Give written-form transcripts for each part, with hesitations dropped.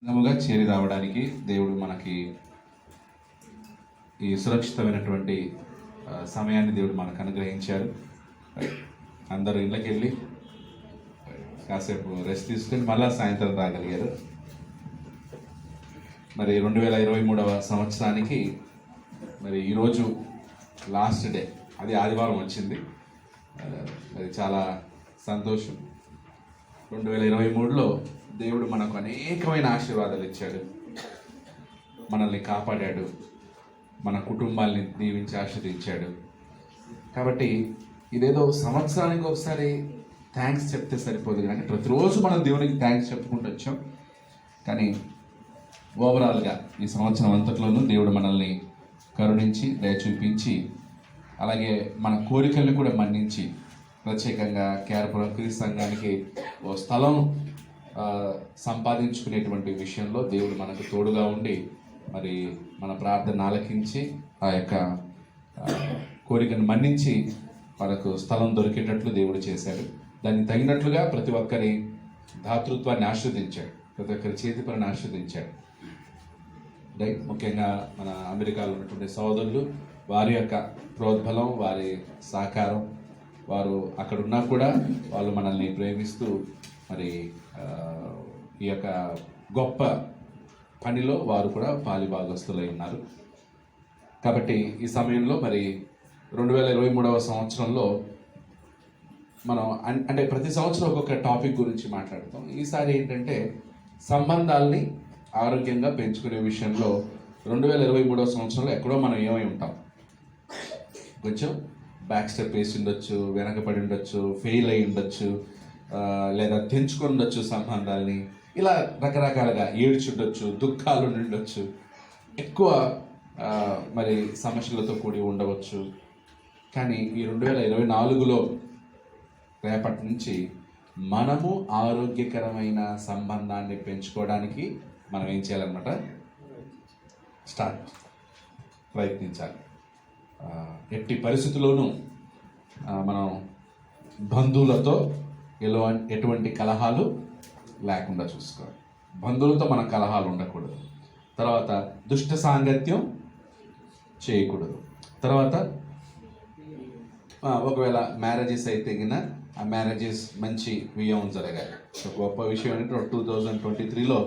సంఘముగా చేరి రావడానికి దేవుడు మనకి ఈ సురక్షితమైనటువంటి సమయాన్ని దేవుడు మనకు అనుగ్రహించాడు. అందరూ ఇళ్ళకి వెళ్ళి కాసేపు రెస్ట్ తీసుకొని మళ్ళా సాయంత్రం రాగలిగారు. మరి 2023వ సంవత్సరానికి మరి ఈరోజు లాస్ట్ డే, అది ఆదివారం వచ్చింది. అది చాలా సంతోషం. 2023లో దేవుడు మనకు అనేకమైన ఆశీర్వాదాలు ఇచ్చాడు, మనల్ని కాపాడాడు, మన కుటుంబాల్ని దీవించి ఆశీర్వదించాడు. కాబట్టి ఇదేదో సంవత్సరానికి ఒకసారి థ్యాంక్స్ చెప్తే సరిపోదు, కానీ ప్రతిరోజు మనం దేవునికి థ్యాంక్స్ చెప్పుకుంటూ వచ్చాం. కానీ ఓవరాల్గా ఈ సంవత్సరం అంతట్లోనూ దేవుడు మనల్ని కరుణించి దయ చూపించి, అలాగే మన కోరికల్ని కూడా మన్నించి, ప్రత్యేకంగా కేరపురం క్రీస్తు సంఘానికి ఓ స్థలం సంపాదించుకునేటువంటి విషయంలో దేవుడు మనకు తోడుగా ఉండి మరి మన ప్రార్థన ఆలకించి ఆ యొక్క కోరికను మన్నించి మనకు స్థలం దొరికేటట్లు దేవుడు చేశాడు. దానికి తగినట్లుగా ప్రతి ఒక్కరి దాతృత్వాన్ని ఆస్వాదించాడు, ప్రతి ఒక్కరి చేతి పనిని ఆస్వాదించాడు. రైట్, ముఖ్యంగా మన అమెరికాలో ఉన్నటువంటి సోదరులు, వారి యొక్క ప్రోద్బలం, వారి సహకారం, వారు అక్కడ ఉన్నా కూడా వాళ్ళు మనల్ని ప్రేమిస్తూ మరి ఈ యొక్క గొప్ప పనిలో వారు కూడా పాలిభాగస్తులై ఉన్నారు. కాబట్టి ఈ సమయంలో మరి 2023వ సంవత్సరంలో మనం అంటే ప్రతి సంవత్సరం ఒక్కొక్క టాపిక్ గురించి మాట్లాడతాం. ఈసారి ఏంటంటే సంబంధాల్ని ఆరోగ్యంగా పెంచుకునే విషయంలో 2023వ సంవత్సరంలో ఎక్కడో మనం ఏమై ఉంటాం, కొంచెం బ్యాక్ స్టెప్ వేసి ఉండొచ్చు, వెనకబడి ఉండొచ్చు, ఫెయిల్ అయి ఉండొచ్చు, లేదా తెంచుకొని ఉండొచ్చు సంబంధాలని, ఇలా రకరకాలుగా ఏడ్చుండొచ్చు, దుఃఖాలు ఉండొచ్చు, ఎక్కువ మరి సమస్యలతో కూడి ఉండవచ్చు. కానీ ఈ 2024లో రేపటి నుంచి మనము ఆరోగ్యకరమైన సంబంధాన్ని పెంచుకోవడానికి మనం ఏం చేయాలన్నమాట, ప్రయత్నించాలి. ఎట్టి పరిస్థితుల్లోనూ మనం బంధువులతో ఎటువంటి కలహాలు లేకుండా చూసుకోవాలి. బంధువులతో మన కలహాలు ఉండకూడదు. తర్వాత దుష్ట సాంగత్యం చేయకూడదు. తర్వాత ఒకవేళ మ్యారేజెస్ అయితే గిన ఆ మ్యారేజెస్ మంచి వ్యయం జరగాలి. గొప్ప విషయం ఏంటంటే 2023లో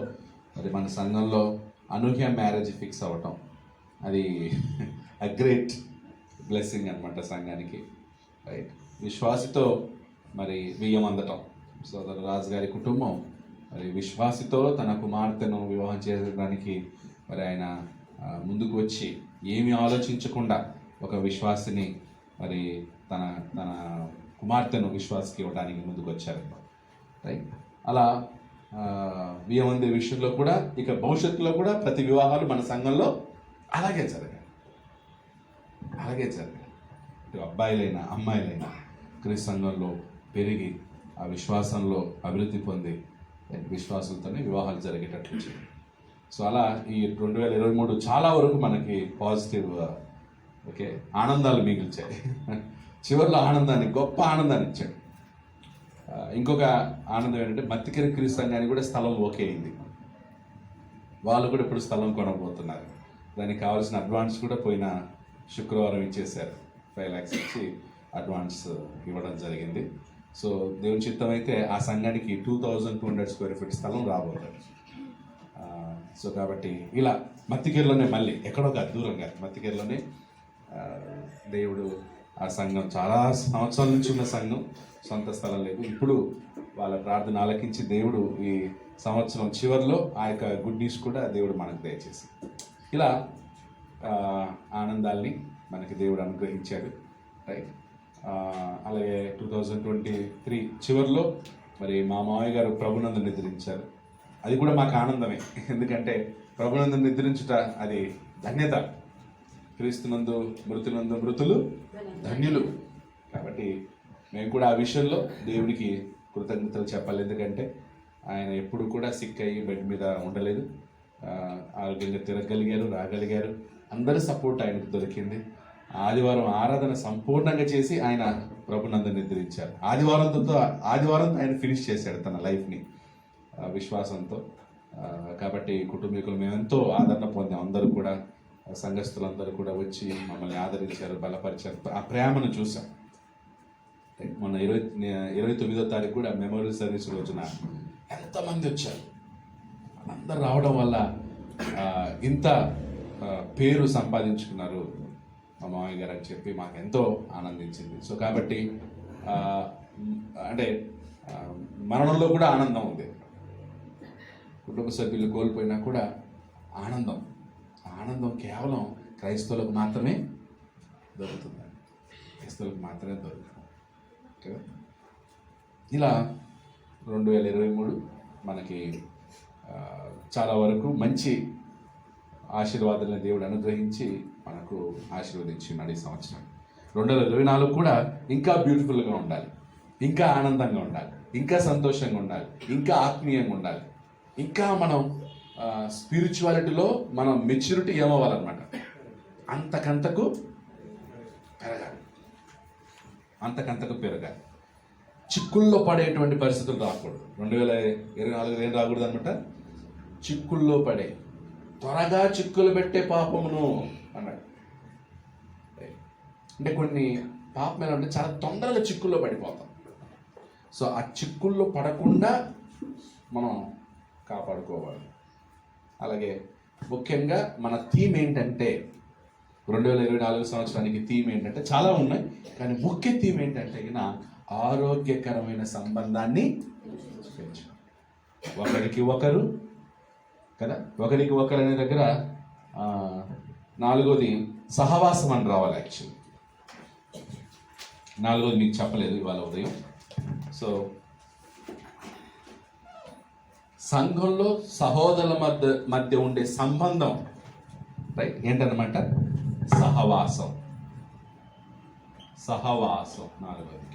మరి మన సంఘంలో అనూహ్య మ్యారేజ్ ఫిక్స్ అవ్వటం, అది గ్రేట్ బ్లెస్సింగ్ అనమాట సంఘానికి. రైట్, విశ్వాసితో మరి బియ్యం అందటం. సోదరు రాజు గారి కుటుంబం మరి విశ్వాసితో తన కుమార్తెను వివాహం చేయడానికి మరి ఆయన ముందుకు వచ్చి ఏమి ఆలోచించకుండా ఒక విశ్వాసిని మరి తన తన కుమార్తెను విశ్వాసకి ఇవ్వడానికి ముందుకు వచ్చారు. రైట్, అలా బియ్యం అందే విషయంలో కూడా ఇక భవిష్యత్తులో కూడా ప్రతి వివాహాలు మన సంఘంలో అలాగే జరగాలి. ఇటు అబ్బాయిలైనా అమ్మాయిలైనా క్రీస్తు సంఘంలో పెరిగి ఆ విశ్వాసంలో అభివృద్ధి పొంది విశ్వాసంతోనే వివాహాలు జరిగేటట్లు చేయాలి. సో అలా ఈ 2023 చాలా వరకు మనకి పాజిటివ్ ఆనందాలు మిగిల్చాయి. చివరిలో ఆనందాన్ని, గొప్ప ఆనందాన్ని ఇచ్చాడు. ఇంకొక ఆనందం ఏంటంటే మత్తికరి క్రీస్తు సంఘానికి కూడా స్థలం ఓకే అయింది. వాళ్ళు కూడా ఇప్పుడు స్థలం కొనబోతున్నారు. దానికి కావాల్సిన అడ్వాన్స్ కూడా పోయిన శుక్రవారం ఇచ్చేశారు. 5 lakhs ఇచ్చి అడ్వాన్స్ ఇవ్వడం జరిగింది. సో దేవుని చిత్తం అయితే ఆ సంఘానికి 2200 square feet స్థలం రాబోతుంది. సో కాబట్టి ఇలా మత్తికేరులోనే, మళ్ళీ ఎక్కడో దూరంగా మత్తికేరులోనే దేవుడు ఆ సంఘం చాలా సంవత్సరాల నుంచి ఉన్న సంఘం, సొంత స్థలం లేదు. ఇప్పుడు వాళ్ళ ప్రార్థన ఆలకించి దేవుడు ఈ సంవత్సరం చివరిలో ఆ యొక్క గుడ్ న్యూస్ కూడా దేవుడు మనకు దయచేసి ఇలా ఆనందాల్ని మనకి దేవుడు అనుగ్రహించాడు. రైట్, అలాగే 2023 చివరిలో మరి మా మామయ్య గారు ప్రభునందు నిద్రించారు. అది కూడా మాకు ఆనందమే, ఎందుకంటే ప్రభునందు నిద్రించుట అది ధన్యత. క్రీస్తునందు మృతులందు మృతులు ధన్యులు. కాబట్టి మేము కూడా ఆ విషయంలో దేవుడికి కృతజ్ఞతలు చెప్పాలి. ఎందుకంటే ఆయన ఎప్పుడు కూడా సిక్ అయ్యి బెడ్ మీద ఉండలేదు, ఆరోగ్యంగా తిరగలిగారు, రాగలిగారు. అందరి సపోర్ట్ ఆయనకు దొరికింది. ఆదివారం ఆరాధన సంపూర్ణంగా చేసి ఆయన ప్రభునందు నిద్రించారు. ఆదివారంతో ఆయన ఫినిష్ చేశాడు తన లైఫ్ని విశ్వాసంతో. కాబట్టి కుటుంబీకులు మేము ఎంతో ఆదరణ పొందాం. అందరూ కూడా సంఘస్థులందరూ కూడా వచ్చి మమ్మల్ని ఆదరించారు, బలపరిచారు. ఆ ప్రేమను చూసాం. మొన్న 29వ తారీఖు కూడా మెమోరియల్ సర్వీస్ రోజున ఎంతమంది వచ్చారు. అందరు రావడం వల్ల ఇంత పేరు సంపాదించుకున్నారు మా మామయ్య గారు అని చెప్పి మాకు ఎంతో ఆనందించింది. సో కాబట్టి అంటే మరణంలో కూడా ఆనందం ఉంది. కుటుంబ సభ్యులు కోల్పోయినా కూడా ఆనందం కేవలం క్రైస్తవులకు మాత్రమే దొరుకుతుందండి. క్రైస్తవులకు మాత్రమే దొరుకుతుంది కదా. ఇలా 2023 మనకి చాలా వరకు మంచి ఆశీర్వాదాలను దేవుడు అనుగ్రహించి మనకు ఆశీర్వదించున్నాడు. ఈ సంవత్సరం 2024 కూడా ఇంకా బ్యూటిఫుల్గా ఉండాలి, ఇంకా ఆనందంగా ఉండాలి, ఇంకా సంతోషంగా ఉండాలి, ఇంకా ఆత్మీయంగా ఉండాలి, ఇంకా మనం స్పిరిచువాలిటీలో మనం మెచ్యూరిటీ ఏమవ్వాలన్నమాట. అంతకంతకు పెరగాలి. చిక్కుల్లో పడేటువంటి పరిస్థితులు రాకూడదు. 2024 ఏం రాకూడదు అనమాట. చిక్కుల్లో పడే, త్వరగా చిక్కులు పెట్టే పాపమును అన్నాడు. అంటే కొన్ని పాపం ఎలా అంటే చాలా తొందరగా చిక్కుల్లో పడిపోతాం. సో ఆ చిక్కుల్లో పడకుండా మనం కాపాడుకోవాలి. అలాగే ముఖ్యంగా మన థీమ్ ఏంటంటే 2024 సంవత్సరానికి థీమ్ ఏంటంటే చాలా ఉన్నాయి, కానీ ముఖ్య థీమ్ ఏంటంటే ఆరోగ్యకరమైన సంబంధాన్ని పెంచడం. ఒకరికి ఒకరు అనే దగ్గర 4వది సహవాసం అని రావాలి. యాక్చువల్లీ 4వది మీకు చెప్పలేదు ఇవాళ ఉదయం. సో సంఘంలో సహోదరుల మధ్య ఉండే సంబంధం రైట్ ఏంటన్నమాట? సహవాసం. 4వది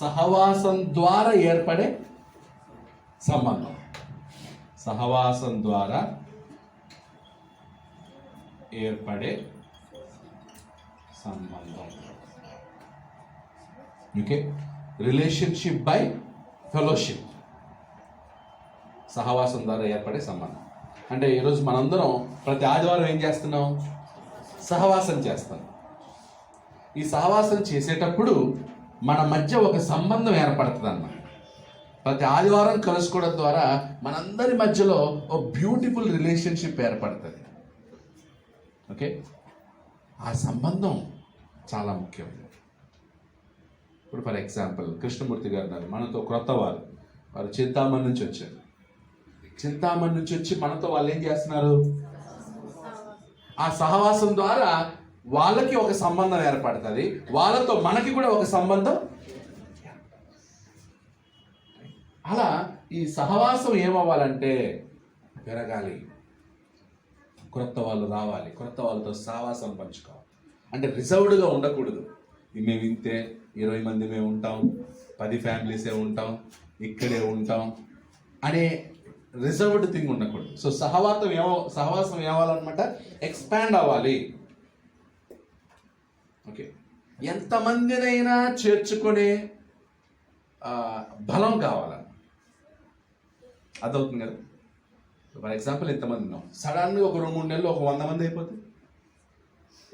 సహవాసం ద్వారా ఏర్పడే సంబంధం. సహవాసం ద్వారా ఏర్పడే సంబంధం. Okay, relationship by fellowship. సహవాసం ద్వారా ఏర్పడే సంబంధం అంటే ఈరోజు మనందరం ప్రతి ఆదివారం ఏం చేస్తున్నాం? సహవాసం చేస్తాం. ఈ సహవాసం చేసేటప్పుడు మన మధ్య ఒక సంబంధం ఏర్పడుతుంది అన్నమాట. ప్రతి ఆదివారం కలుసుకోవడం ద్వారా మనందరి మధ్యలో ఒక బ్యూటిఫుల్ రిలేషన్షిప్ ఏర్పడుతుంది. ఓకే, ఆ సంబంధం చాలా ముఖ్యం. ఇప్పుడు ఫర్ ఎగ్జాంపుల్ కృష్ణమూర్తి గారు మనతో క్రొత్త వారు చింతామణి నుంచి వచ్చారు. చింతామణి నుంచి వచ్చి మనతో వాళ్ళు ఏం చేస్తున్నారు? ఆ సహవాసం ద్వారా వాళ్ళకి ఒక సంబంధం ఏర్పడుతుంది, వాళ్ళతో మనకి కూడా ఒక సంబంధం. అలా ఈ సహవాసం ఏమవ్వాలంటే పెరగాలి. క్రొత్త వాళ్ళు రావాలి, క్రొత్త వాళ్ళతో సహవాసం పంచుకోవాలి. అంటే రిజర్వ్డ్గా ఉండకూడదు. మేము ఇంతే 20 మంది మేము ఉంటాం, 10 ఫ్యామిలీసే ఉంటాం, ఇక్కడే ఉంటాం అనే రిజర్వ్డ్ థింగ్ ఉండకూడదు. సో సహవాసం ఏమవ్వాలన్నమాట? ఎక్స్పాండ్ అవ్వాలి. ఓకే, ఎంతమందినైనా చేర్చుకునే బలం కావాలని అర్థవుతుంది కదా. ఫర్ ఎగ్జాంపుల్ ఎంతమంది ఉన్నాం, సడన్గా ఒక 2-3 నెలలు ఒక 100 మంది అయిపోతే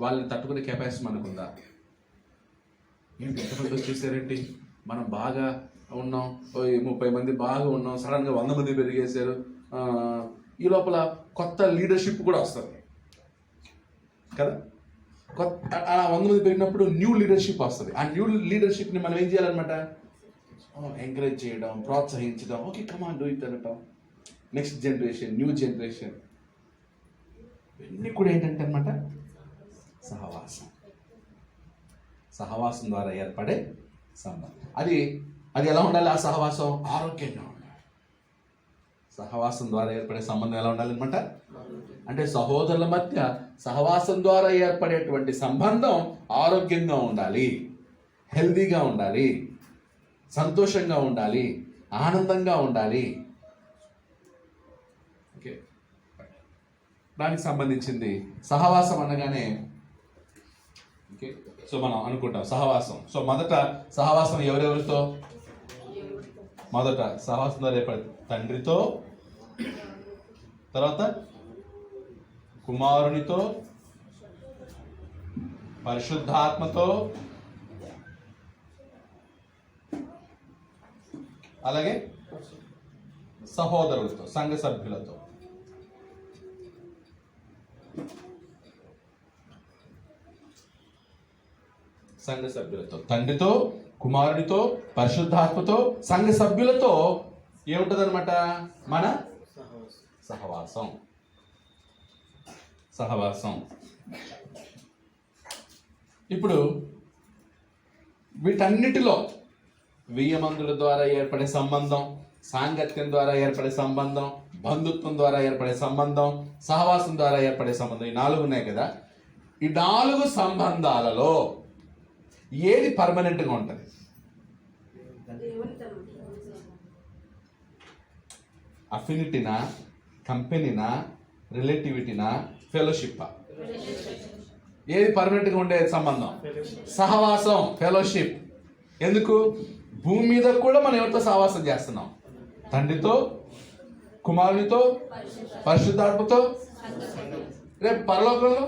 వాళ్ళని తట్టుకునే కెపాసిటీ మనకుందా? ఎంతమంది వచ్చేసారేంటి, మనం బాగా ఉన్నాం, 30 మంది బాగా ఉన్నాం, సడన్గా 100 మంది పెరిగేశారు. ఈ లోపల కొత్త లీడర్షిప్ కూడా వస్తుంది కదా. అలా 100 మంది పెరిగినప్పుడు న్యూ లీడర్షిప్ వస్తుంది. ఆ న్యూ లీడర్షిప్ని మనం ఏం చేయాలన్నమాట? ఎంకరేజ్ చేయడం, ప్రోత్సహించడం. ఓకే, కమాన్ డూ ఇట్ అనటం. నెక్స్ట్ జనరేషన్, న్యూ జనరేషన్, ఇవన్నీ కూడా ఏంటంటే అనమాట సహవాసం ద్వారా ఏర్పడే సంబంధం. అది ఎలా ఉండాలి? ఆ సహవాసం ఆరోగ్యంగా ఉండాలి. సహవాసం ద్వారా ఏర్పడే సంబంధం ఎలా ఉండాలి అనమాట? అంటే సహోదరుల మధ్య సహవాసం ద్వారా ఏర్పడేటువంటి సంబంధం ఆరోగ్యంగా ఉండాలి, హెల్దీగా ఉండాలి, సంతోషంగా ఉండాలి, ఆనందంగా ఉండాలి. ఓకే, దానికి సంబంధించింది సహవాసం అనగానే ఓకే. సో మనం అనుకుంటాం సహవాసం. సో మొదట సహవాసం ఎవరెవరితో? మొదట సహవాసం ద్వారా ఏర్పడే తండ్రితో, తర్వాత కుమారునితో, పరిశుద్ధాత్మతో, అలాగే సహోదరులతో, సంఘ సభ్యులతో. సంఘ సభ్యులతో, తండ్రితో, కుమారునితో, పరిశుద్ధాత్మతో, సంఘ సభ్యులతో ఏముంటదన్నమాట? మన సహవాసం. సహవాసం. ఇప్పుడు వీటన్నిటిలో వియ్యమందుల ద్వారా ఏర్పడే సంబంధం, సాంగత్యం ద్వారా ఏర్పడే సంబంధం, బంధుత్వం ద్వారా ఏర్పడే సంబంధం, సహవాసం ద్వారా ఏర్పడే సంబంధం, ఈ 4 ఉన్నాయి కదా. ఈ 4 సంబంధాలలో ఏది పర్మనెంట్గా ఉంటుంది? అఫినిటీనా, కంపెనీనా, రిలేటివిటీనా, ఫెలోషిప్పా? ఏది పర్మనెంట్గా ఉండే సంబంధం? సహవాసం, ఫెలోషిప్. ఎందుకు? భూమి మీద కూడా మనం ఎవరితో సహవాసం చేస్తున్నాం? తండ్రితో, కుమారునితో, పరిశుద్ధాత్మతో. రేపు పరలోకంలో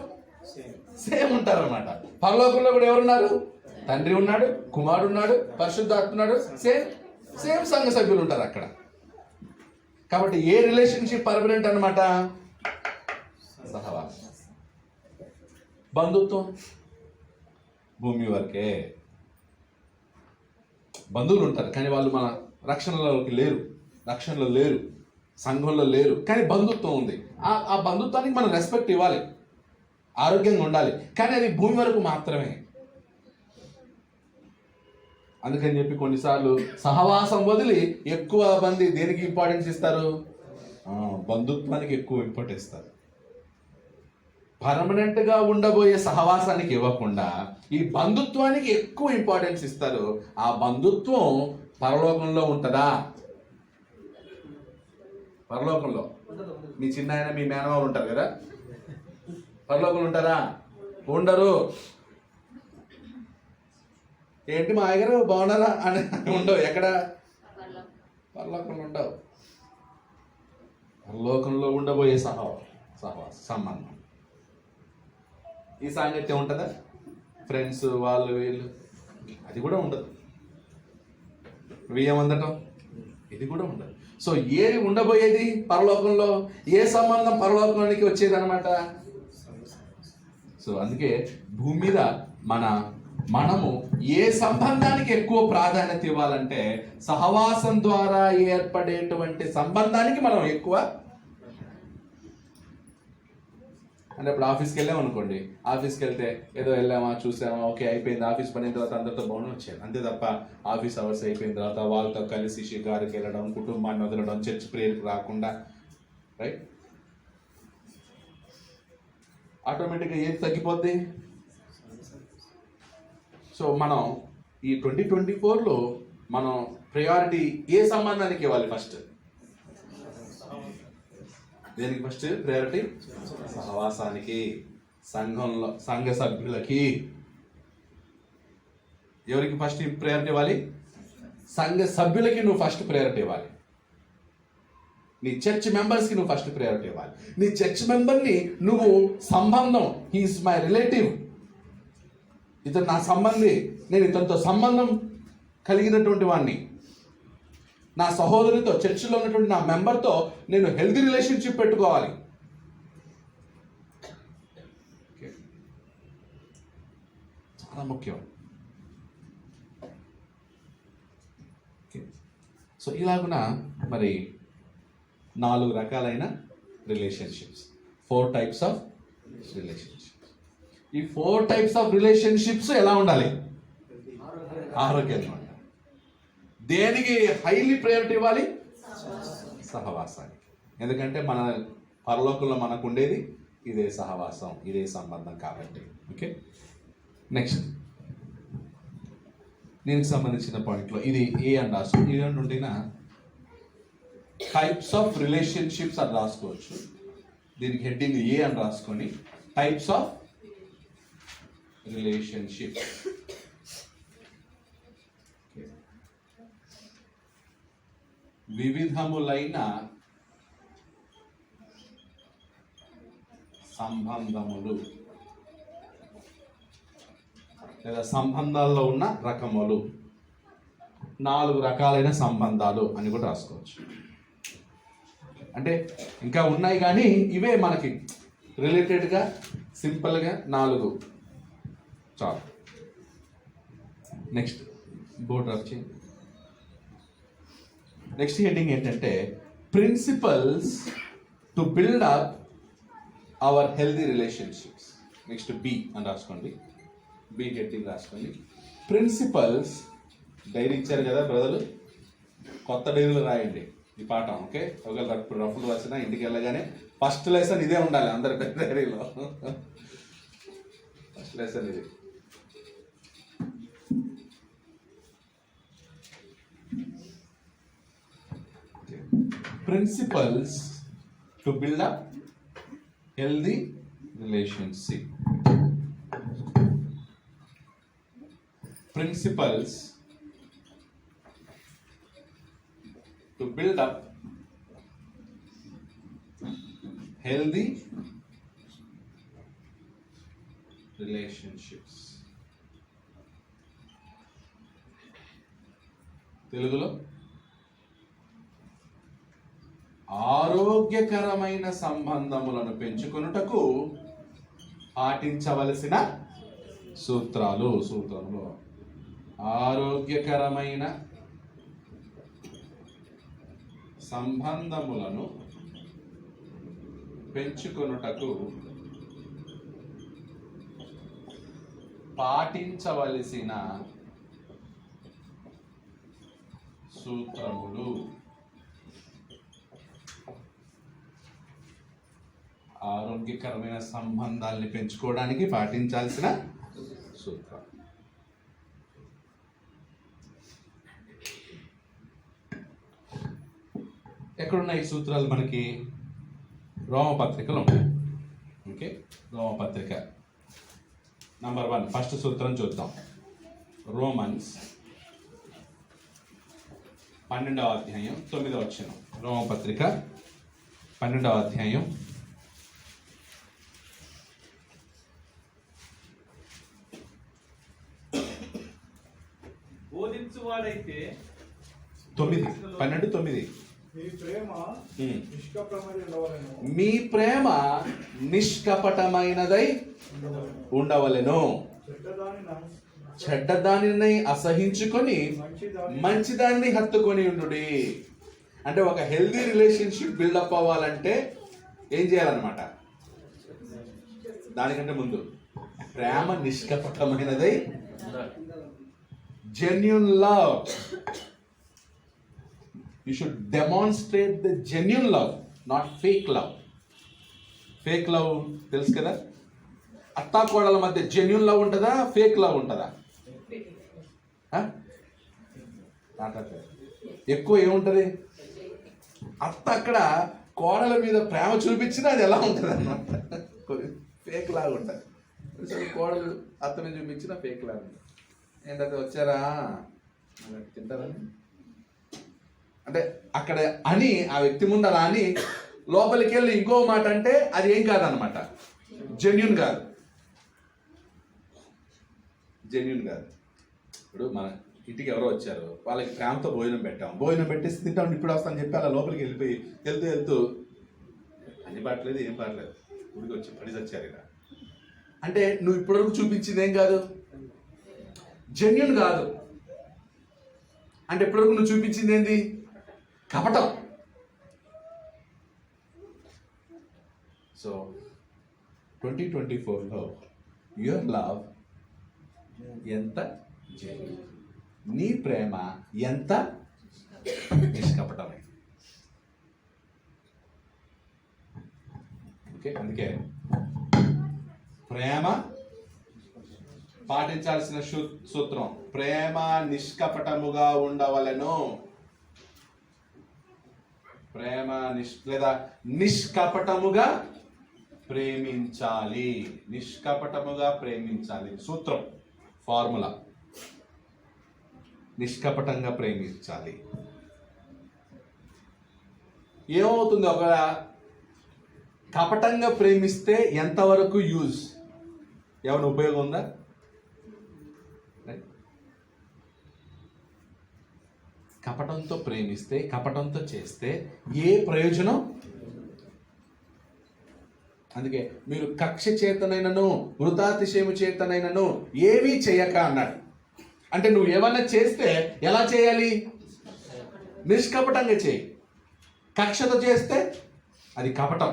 సేమ్ ఉంటారన్నమాట. పరలోకంలో కూడా ఎవరున్నారు? తండ్రి ఉన్నాడు, కుమారుడు ఉన్నాడు, పరిశుద్ధాత్మ ఉన్నాడు. సేమ్ సంఘ సభ్యులు ఉంటారు అక్కడ. కాబట్టి ఏ రిలేషన్షిప్ పర్మనెంట్ అన్నమాట? సహవాసం. బంధుత్వం భూమి వరకే. బంధువులు ఉంటారు కానీ వాళ్ళు మన రక్షణలో లేరు, సంఘంలో లేరు, కానీ బంధుత్వం ఉంది. ఆ బంధుత్వానికి మనం రెస్పెక్ట్ ఇవ్వాలి, ఆరోగ్యంగా ఉండాలి, కానీ అది భూమి వరకు మాత్రమే. అందుకని చెప్పి కొన్నిసార్లు సహవాసం వదిలి ఎక్కువ మంది దేనికి ఇంపార్టెన్స్ ఇస్తారు? బంధుత్వానికి ఎక్కువ ఇంపార్టెన్స్ ఇస్తారు. పర్మనెంట్గా ఉండబోయే సహవాసానికి ఇవ్వకుండా ఈ బంధుత్వానికి ఎక్కువ ఇంపార్టెన్స్ ఇస్తారు. ఆ బంధుత్వం పరలోకంలో ఉంటుందా? పరలోకంలో మీ చిన్న ఆయన, మీ మేనమావులు ఉంటారు కదా, పరలోకంలో ఉంటారా? ఉండరు. ఏంటి మా ఆయగారు బాగున్నారా అని ఉండవు. ఎక్కడ? పరలోకంలో ఉండవు. పరలోకంలో ఉండబోయే సంబంధం. ఈ సాంగత్యం ఉంటుందా? ఫ్రెండ్స్ వాళ్ళు వీళ్ళు, అది కూడా ఉండదు. వియ్యం అందటం, ఇది కూడా ఉండదు. సో ఏది ఉండబోయేది పరలోకంలో? ఏ సంబంధం పరలోకంలోనికి వచ్చేది అనమాట? సో అందుకే భూమి మీద మనము ఏ సంబంధానికి ఎక్కువ ప్రాధాన్యత ఇవ్వాలంటే సహవాసం ద్వారా ఏర్పడేటువంటి సంబంధానికి మనం ఎక్కువ. అంటే ఇప్పుడు ఆఫీస్కి వెళ్ళాం అనుకోండి, ఆఫీస్కి వెళ్తే ఏదో వెళ్ళామా, చూసామా, ఓకే అయిపోయింది, ఆఫీస్ పని అయిన తర్వాత అందరితో బాగుండి వచ్చాను, అంతే తప్ప ఆఫీస్ అవర్స్ అయిపోయిన తర్వాత వాళ్ళతో కలిసి షికారుకి వెళ్ళడం, కుటుంబాన్ని వదలడం, చర్చ్ ప్రేయర్కి రాకుండా, రైట్? ఆటోమేటిక్గా ఏది తగ్గిపోద్ది? సో మనం ఈ 2024లో మనం ప్రయారిటీ ఏ సంబంధానికి ఇవ్వాలి? ఫస్ట్ దేనికి ఫస్ట్ ప్రయారిటీ? సహవాసానికి, సంఘ సభ్యులకి. ఎవరికి ఫస్ట్ ప్రయారిటీ ఇవ్వాలి? సంఘ సభ్యులకి నువ్వు ఫస్ట్ ప్రయారిటీ ఇవ్వాలి. నీ చర్చ్ మెంబర్స్కి నువ్వు ఫస్ట్ ప్రయారిటీ ఇవ్వాలి. నీ చర్చ్ మెంబర్ని నువ్వు సంబంధం, హీఈస్ మై రిలేటివ్, ఇతను నా సంబంధి, నేను ఇతనితో సంబంధం కలిగినటువంటి వాడిని, నా సహోదరునితో, చర్చిలో ఉన్నటువంటి నా మెంబర్తో నేను హెల్తీ రిలేషన్షిప్ పెట్టుకోవాలి. చాలా ముఖ్యం. సో ఇలాగున మరి 4 రకాలైన రిలేషన్షిప్స్, 4 టైప్స్ ఆఫ్ రిలేషన్షిప్స్. ఈ 4 టైప్స్ ఆఫ్ రిలేషన్షిప్స్ ఎలా ఉండాలి? ఆరోగ్యంగా ఉండాలి. దేనికి హైలీ ప్రయారిటీ ఇవ్వాలి? సహవాసానికి. ఎందుకంటే మన పరలోకంలో మనకు ఉండేది ఇదే సహవాసం, ఇదే సంబంధం కాబట్టి. ఓకే, నెక్స్ట్ దీనికి సంబంధించిన పాయింట్లో ఇది ఏ అని రాసు, ఇది ఉండిన టైప్స్ ఆఫ్ రిలేషన్షిప్స్ అని రాసుకోవచ్చు. దీనికి హెడ్డింగ్ ఏ అని రాసుకొని టైప్స్ ఆఫ్ రిలేషన్షిప్. వివిధములైన సంబంధములు లేదా సంబంధాల్లో ఉన్న రకములు, 4 రకాలైన సంబంధాలు అని కూడా రాసుకోవచ్చు. అంటే ఇంకా ఉన్నాయి కానీ ఇవే మనకి రిలేటెడ్గా సింపుల్గా 4 చాలు. నెక్స్ట్ బోర్డు రఫ్ చేయండి. నెక్స్ట్ హెడ్డింగ్ ఏంటంటే principles to build up our healthy relationships. Next B అని రాసుకోండి, బి హెడ్డింగ్ రాసుకోండి. ప్రిన్సిపల్స్, డైరీ ఇచ్చారు కదా బ్రదర్లు, కొత్త డైరీలో రాయండి ఈ పాఠం. ఓకే, ఒకవేళ రఫ్లు రాసినా ఇంటికి వెళ్ళగానే ఫస్ట్ లెసన్ ఇదే ఉండాలి అందరి డైరీలో. ఫస్ట్ లెసన్ ఇది. Principles to build up healthy relationship. Principles to build up healthy relationships. తెలుగులో ఆరోగ్యకరమైన సంబంధములను పెంచుకొనుటకు పాటించవలసిన సూత్రములు. ఆరోగ్యకరమైన సంబంధములను పెంచుకొనుటకు పాటించవలసిన సూత్రములు. ఆరోగ్యకరమైన సంబంధాలని పెంచుకోవడానికి పాటించాల్సిన సూత్రం. ఎక్కడున్న ఈ సూత్రాలు మనకి? రోమపత్రికలు ఉంటాయి. ఓకే, రోమపత్రిక నంబర్ 1 ఫస్ట్ సూత్రం చూద్దాం. రోమన్స్ 12వ అధ్యాయం 9వ వచనం. రోమపత్రిక 12వ అధ్యాయం 12:9 మీ ప్రేమ నిష్కపటమైనదై ఉండవలెను, చెడ్డదానిని అసహించుకొని మంచిదాన్ని హత్తుకొని ఉండుడి. అంటే ఒక హెల్దీ రిలేషన్షిప్ బిల్డప్ అవ్వాలంటే ఏం చేయాలన్నమాట? దానికంటే ముందు ప్రేమ నిష్కపటమైనదై, genuine love. You should demonstrate the genuine love, not fake love. Fake love తెలుసు కదా, అత్తా కోడల మధ్య జెన్యున్ లవ్ ఉంటుందా, ఫేక్ లవ్ ఉంటుందా? ఎక్కువ ఏముంటుంది? అత్త అక్కడ కోడల మీద ప్రేమ చూపించినా అది ఎలా ఉంటుంది అన్నమాట, ఫేక్ లాగా ఉంటుంది. కోడలు అత్తని చూపించినా ఫేక్ లాగా ఉంటుంది. ఏంటంటే వచ్చారా తింటారని అంటే అక్కడ అని ఆ వ్యక్తి ముందర అని లోపలికి వెళ్ళి ఇంకో మాట అంటే అది ఏం కాదనమాట, జెన్యున్ కాదు. ఇప్పుడు మన ఇంటికి ఎవరో వచ్చారు, వాళ్ళకి ప్రేమతో భోజనం పెట్టేసి తింటాం, ఇప్పుడు వస్తాను చెప్పి అలా లోపలికి వెళ్ళిపోయి వెళ్తూ అన్ని పాటలేదు ఏం పాటలేదు, ఊరికి వచ్చి పడి వచ్చారు ఇలా అంటే నువ్వు ఇప్పటివరకు చూపించింది ఏం కాదు, జెన్యున్ కాదు. అంటే ఇప్పటివరకు నువ్వు చూపించింది ఏంది? కపటం. సో 2024లో యువర్ లవ్ ఎంత జెన్యున్, నీ ప్రేమ ఎంత నిష్కపటమే. ఓకే, అందుకే ప్రేమ పాటించాల్సిన సూత్రం, ప్రేమ నిష్కపటముగా ఉండవలెను. ప్రేమ లేదా నిష్కపటముగా ప్రేమించాలి. నిష్కపటముగా ప్రేమించాలి సూత్రం, ఫార్ములా. నిష్కపటంగా ప్రేమించాలి. ఏమవుతుంది? ఒక కపటంగా ప్రేమిస్తే ఎంతవరకు యూజ్, ఏమైనా ఉపయోగం ఉందా? కపటంతో ప్రేమిస్తే, కపటంతో చేస్తే ఏ ప్రయోజనం? అందుకే మీరు కక్ష చేతనైనను వృతాతిశయము చేతనైనను ఏమీ చేయక అన్నాడు. అంటే నువ్వు ఏమన్నా చేస్తే ఎలా చేయాలి? నిష్కపటంగా చేయి. కక్షతో చేస్తే అది కపటం.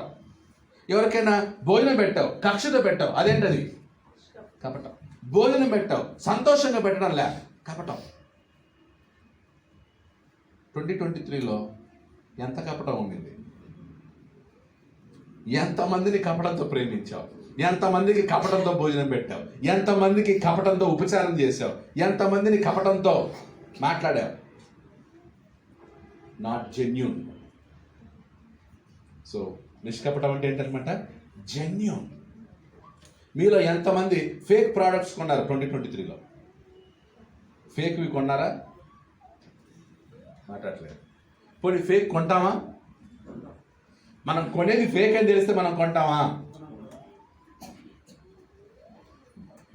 ఎవరికైనా భోజనం పెట్టావు, కక్షతో పెట్టావు, అదేంటది? కపటం. భోజనం పెట్టావు, సంతోషంగా పెట్టడం లే, కపటం. 2023లో ఎంత కపటం ఉండింది? ఎంతమందిని కపటంతో ప్రేమించావు? ఎంతమందికి కపటంతో భోజనం పెట్టావు? ఎంతమందికి కపటంతో ఉపచారం చేశావు? ఎంతమందిని కపటంతో మాట్లాడావు? Not genuine. సో నిష్కపటం అంటే ఏంటనమాట? జెన్యూన్. మీలో ఎంతమంది ఫేక్ ప్రోడక్ట్స్ కొన్నారు 2023లో? ఫేక్వి కొన్నారా? మాట్లాడలేదు. పోనీ ఫేక్ కొంటామా? మనం కొనేది ఫేక్ అని తెలిస్తే మనం కొంటామా?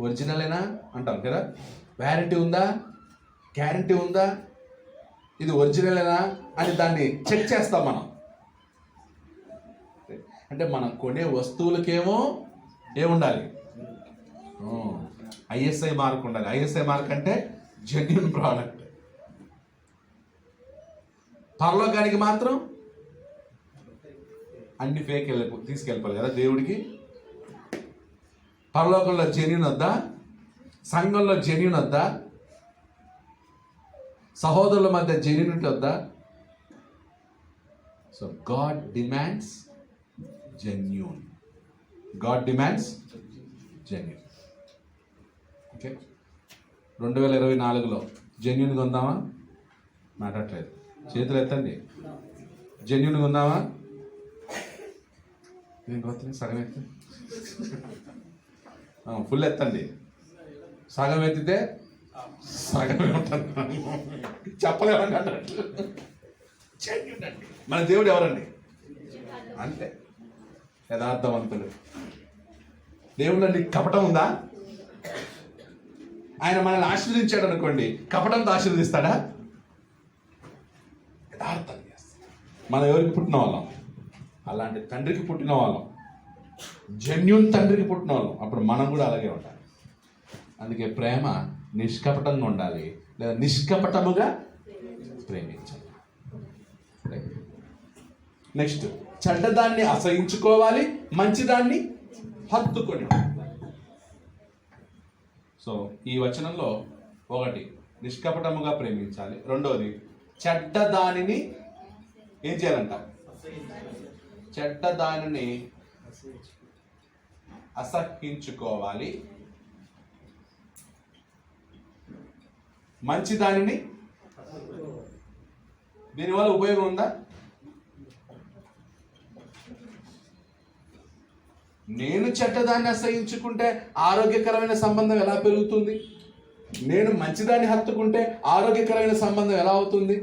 ఒరిజినలేనా అంటాం కదా. వ్యారంటీ ఉందా, గ్యారంటీ ఉందా, ఇది ఒరిజినలేనా అని దాన్ని చెక్ చేస్తాం మనం. అంటే మనం కొనే వస్తువులకేమో ఏముండాలి? ఐఎస్ఐ మార్క్ ఉండాలి. ఐఎస్ఐ మార్క్ అంటే జెన్యూన్ ప్రోడక్ట్. పరలోకానికి మాత్రం అన్ని ఫేక్ తీసుకెళ్ళిపోవాలి కదా దేవుడికి. పరలోకంలో జెన్యూన్ వద్దా? సంఘంలో జెన్యూన్ వద్దా? సహోదరుల మధ్య జెన్యూనిటీ వద్దా? So God demands genuine. God demands genuine. Okay, 2024లో జెన్యూన్గా ఉందామా? మాట్లాడలేదు. చేతులు ఎత్తండి. జెన్యూన్గా ఉందామా? నేను గోత్రం సగం ఎత్తి, ఫుల్ ఎత్తండి. సగం ఎత్తితే సగమే ఉంటాను, చెప్పలేమండి అన్నట్టు. మన దేవుడు ఎవరండి? అంతే, యథార్థవంతుడు. దేవుడు నీకు కపటం ఉందా? ఆయన మనల్ని ఆశీర్వదించాడు అనుకోండి, కపటంతో ఆశీర్వదిస్తాడా? యథార్థం చేస్తాడు. మనం ఎవరికి పుట్టిన వాళ్ళం? అలాంటి తండ్రికి పుట్టిన వాళ్ళం, జెన్యూన్ తండ్రికి పుట్టిన వాళ్ళం. అప్పుడు మనం కూడా అలాగే ఉండాలి. అందుకే ప్రేమ నిష్కపటంగా ఉండాలి, లేదా నిష్కపటముగా ప్రేమించాలి. నెక్స్ట్, చెడ్డదాన్ని అసహించుకోవాలి, మంచిదాన్ని హత్తుకొని. సో ఈ వచనంలో ఒకటి నిష్కపటముగా ప్రేమించాలి, రెండోది చెడ్డదానిని ఏం చేయాలంట? చెడ్డదానిని అసహించుకోవాలి, మంచిదానిని. దీనివల్ల ఉపయోగం ఉందా? నేను చెడ్డదాన్ని అసహించుకుంటే ఆరోగ్యకరమైన సంబంధం ఎలా పెరుగుతుంది? నేను మంచిదాన్ని హత్తుకుంటే ఆరోగ్యకరమైన సంబంధం ఎలా అవుతుంది?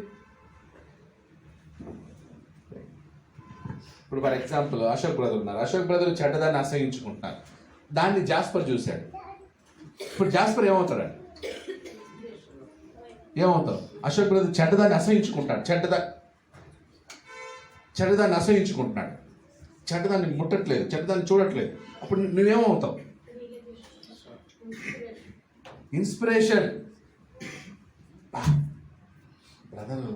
ఇప్పుడు ఫర్ ఎగ్జాంపుల్ అశోక్ బ్రదర్ ఉన్నారు. అశోక్ బ్రదర్ చెడ్డదాన్ని అసహించుకుంటున్నారు. దాన్ని జాస్పర్ చూశాడు. ఇప్పుడు జాస్పర్ ఏమవుతాడండి? ఏమవుతావు? అశోక్ బ్రదర్ చెడ్డదాన్ని అసహించుకుంటాడు, చెడ్డదాన్ని అసహించుకుంటున్నాడు, చెడ్డదాన్ని ముట్టట్లేదు, చెడ్డదాన్ని చూడట్లేదు. అప్పుడు నువ్వేమవుతావు? ఇన్స్పిరేషన్. బ్రదర్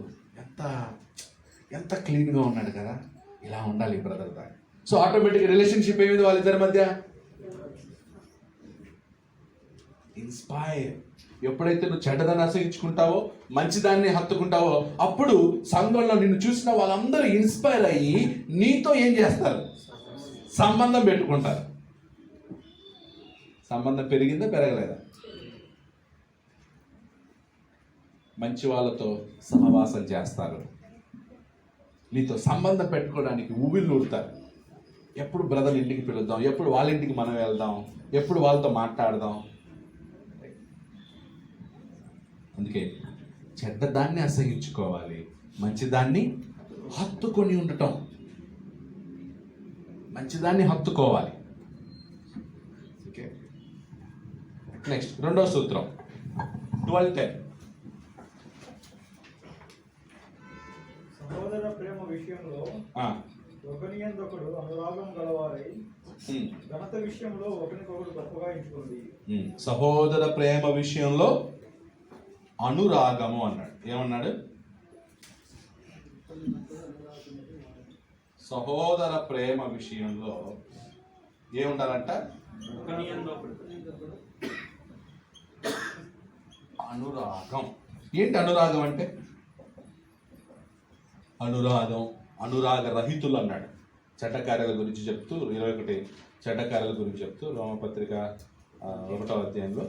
ఎంత క్లీన్గా ఉన్నాడు కదా, ఇలా ఉండాలి బ్రదర్ దాన్ని. సో ఆటోమేటిక్ రిలేషన్షిప్ ఏమిది వాళ్ళిద్దరి మధ్య? ఇన్స్పైర్. ఎప్పుడైతే నువ్వు చెడ్డదాన్ని అసహించుకుంటావో, మంచిదాన్ని హత్తుకుంటావో, అప్పుడు సంఘంలో నిన్ను చూసిన వాళ్ళందరూ ఇన్స్పైర్ అయ్యి నీతో ఏం చేస్తారు? సంబంధం పెట్టుకుంటారు. సంబంధం పెరిగిందా, పెరగలేదా? మంచి వాళ్ళతో సహవాసం చేస్తారు, నీతో సంబంధం పెట్టుకోవడానికి ఊబిళ్ళు ఊడతారు. ఎప్పుడు బ్రదర్ ఇంటికి పిలుద్దాం, ఎప్పుడు వాళ్ళ ఇంటికి మనం వెళ్దాం, ఎప్పుడు వాళ్ళతో మాట్లాడదాం. అందుకే చెడ్డదాన్ని అసహించుకోవాలి, మంచిదాన్ని హత్తుకొని ఉండటం. మంచిదాన్ని హత్తుకోవాలి. ఓకే, నెక్స్ట్ రెండవ సూత్రం 12:10. సహోదర ప్రేమ విషయంలో ఒకనియందొకడు అనురాగం గలవారై ఘనత విషయంలో ఒకరికొకరు గొప్పగా ఎంచుకోండి. సహోదర ప్రేమ విషయంలో అనురాగము అన్నాడు. ఏమన్నాడు? సహోదర ప్రేమ విషయంలో ఏముండాలంట? అనురాగం. ఏంటి అనురాగం అంటే? అనురాగ రహితులు అన్నాడు. చట్టకార్యాల గురించి చెప్తూ 21 చట్టకార్యాల గురించి చెప్తూ రోమపత్రిక 1వ అధ్యాయంలో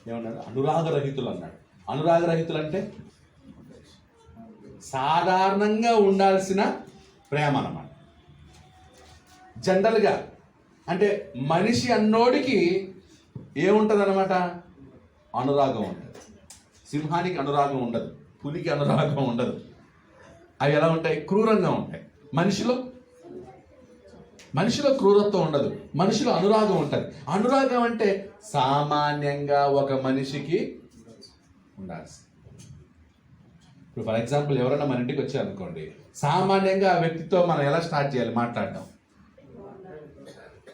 ఏమన్నాడు? అనురాగ రహితులు అన్నాడు. అనురాగ రహితులు అంటే సాధారణంగా ఉండాల్సిన ప్రేమ అన్నమాట. జనరల్గా అంటే మనిషి అన్నోడికి ఏముంటుంది అనమాట? అనురాగం ఉంటుంది. సింహానికి అనురాగం ఉండదు, పులికి అనురాగం ఉండదు. అవి ఎలా ఉంటాయి? క్రూరంగా ఉంటాయి. మనిషిలో క్రూరత్వం ఉండదు, మనిషిలో అనురాగం ఉంటుంది. అనురాగం అంటే సామాన్యంగా ఒక మనిషికి ఉండాల్సి. ఇప్పుడు ఫర్ ఎగ్జాంపుల్ ఎవరైనా మన ఇంటికి వచ్చారనుకోండి, సామాన్యంగా ఆ వ్యక్తితో మనం ఎలా స్టార్ట్ చేయాలి మాట్లాడడం?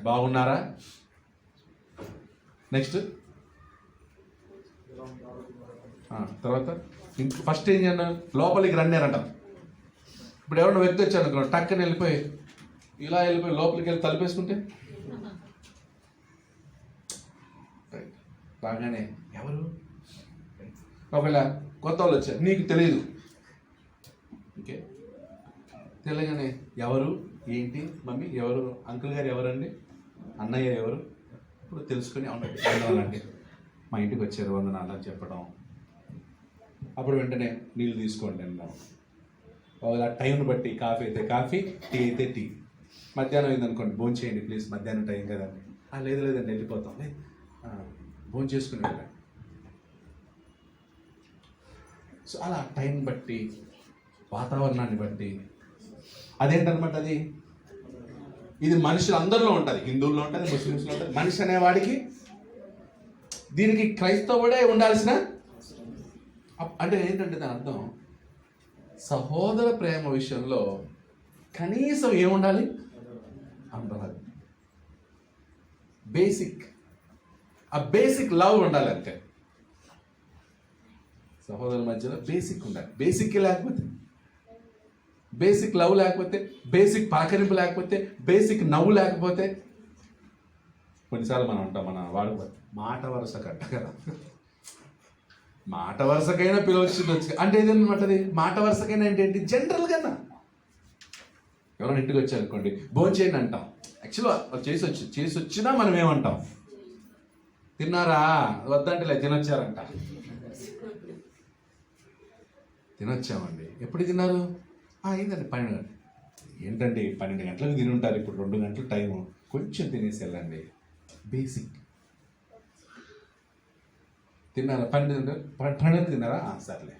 బాగున్నారా? నెక్స్ట్ తర్వాత ఫస్ట్ ఏం చేయండి? లోపలికి రండి అని అంటాం. ఇప్పుడు ఎవరైనా వ్యక్తి వచ్చారనుకో, టక్కని వెళ్ళిపోయి లోపలికి వెళ్ళి తలుపేసుకుంటే బాగానే ఎవరు? ఒకవేళ కొత్త వాళ్ళు వచ్చారు, నీకు తెలియదు, ఓకే, తెలియగానే ఎవరు, ఏంటి, మమ్మీ ఎవరు, అంకుల్ గారు ఎవరండి, అన్నయ్య ఎవరు, ఇప్పుడు తెలుసుకొని వందనాలండి, మా ఇంటికి వచ్చారు వందనాలు అని చెప్పడం. అప్పుడు వెంటనే నీళ్ళు తీసుకోండి అన్నాం. ఒకవేళ టైంని బట్టి కాఫీ అయితే కాఫీ, టీ అయితే టీ. మధ్యాహ్నం అయిందనుకోండి, భోజనం చేయండి ప్లీజ్, మధ్యాహ్నం టైం కదండి. లేదండి వెళ్ళిపోతాం, భోజనం చేసుకుని వెళ్ళండి. సో అలా టైం బట్టి, వాతావరణాన్ని బట్టి, అదేంటనమాట అది. ఇది మనుషులు అందరిలో ఉంటుంది, హిందువుల్లో ఉంటుంది, ముస్లిమ్స్లో ఉంటుంది. మనిషి అనేవాడికి దీనికి క్రైస్తవుడే ఉండాల్సిన, అంటే ఏంటంటే దాని అర్థం సహోదర ప్రేమ విషయంలో కనీసం ఏముండాలి? అనురాగం. ఆ బేసిక్ లవ్ ఉండాలి అంతే. సహోదరుల మధ్యలో బేసిక్ ఉండాలి. బేసిక్ లేకపోతే, బేసిక్ లవ్ లేకపోతే, బేసిక్ పలకరింపు లేకపోతే, బేసిక్ నవ్వు లేకపోతే, కొన్నిసార్లు మనం అంటాం, మన వాడు మాట వరుస కట్ట కదా, మాట వరుసకైనా పిలవచ్చు అంటే ఏదన్నమాట అది. మాట వరుసకైనా అంటే ఏంటి? జనరల్గా ఎవరైనా ఇంటికి వచ్చారనుకోండి, భోజనం చేయండి అంటాం. యాక్చువల్గా చేసి వచ్చినా మనం ఏమంటాం? తిన్నారా? వద్దంటే తినొచ్చారంట. తినొచ్చామండి. ఎప్పుడు తిన్నారు? అయిందండి 12 గంటలు. ఏంటండి 12 గంటలకు తిని ఉంటారు, ఇప్పుడు 2 గంటలు టైము, కొంచెం తినేసి వెళ్ళండి. బేసిక్. తిన్నారా? 12 తిన్నారా? సర్లే.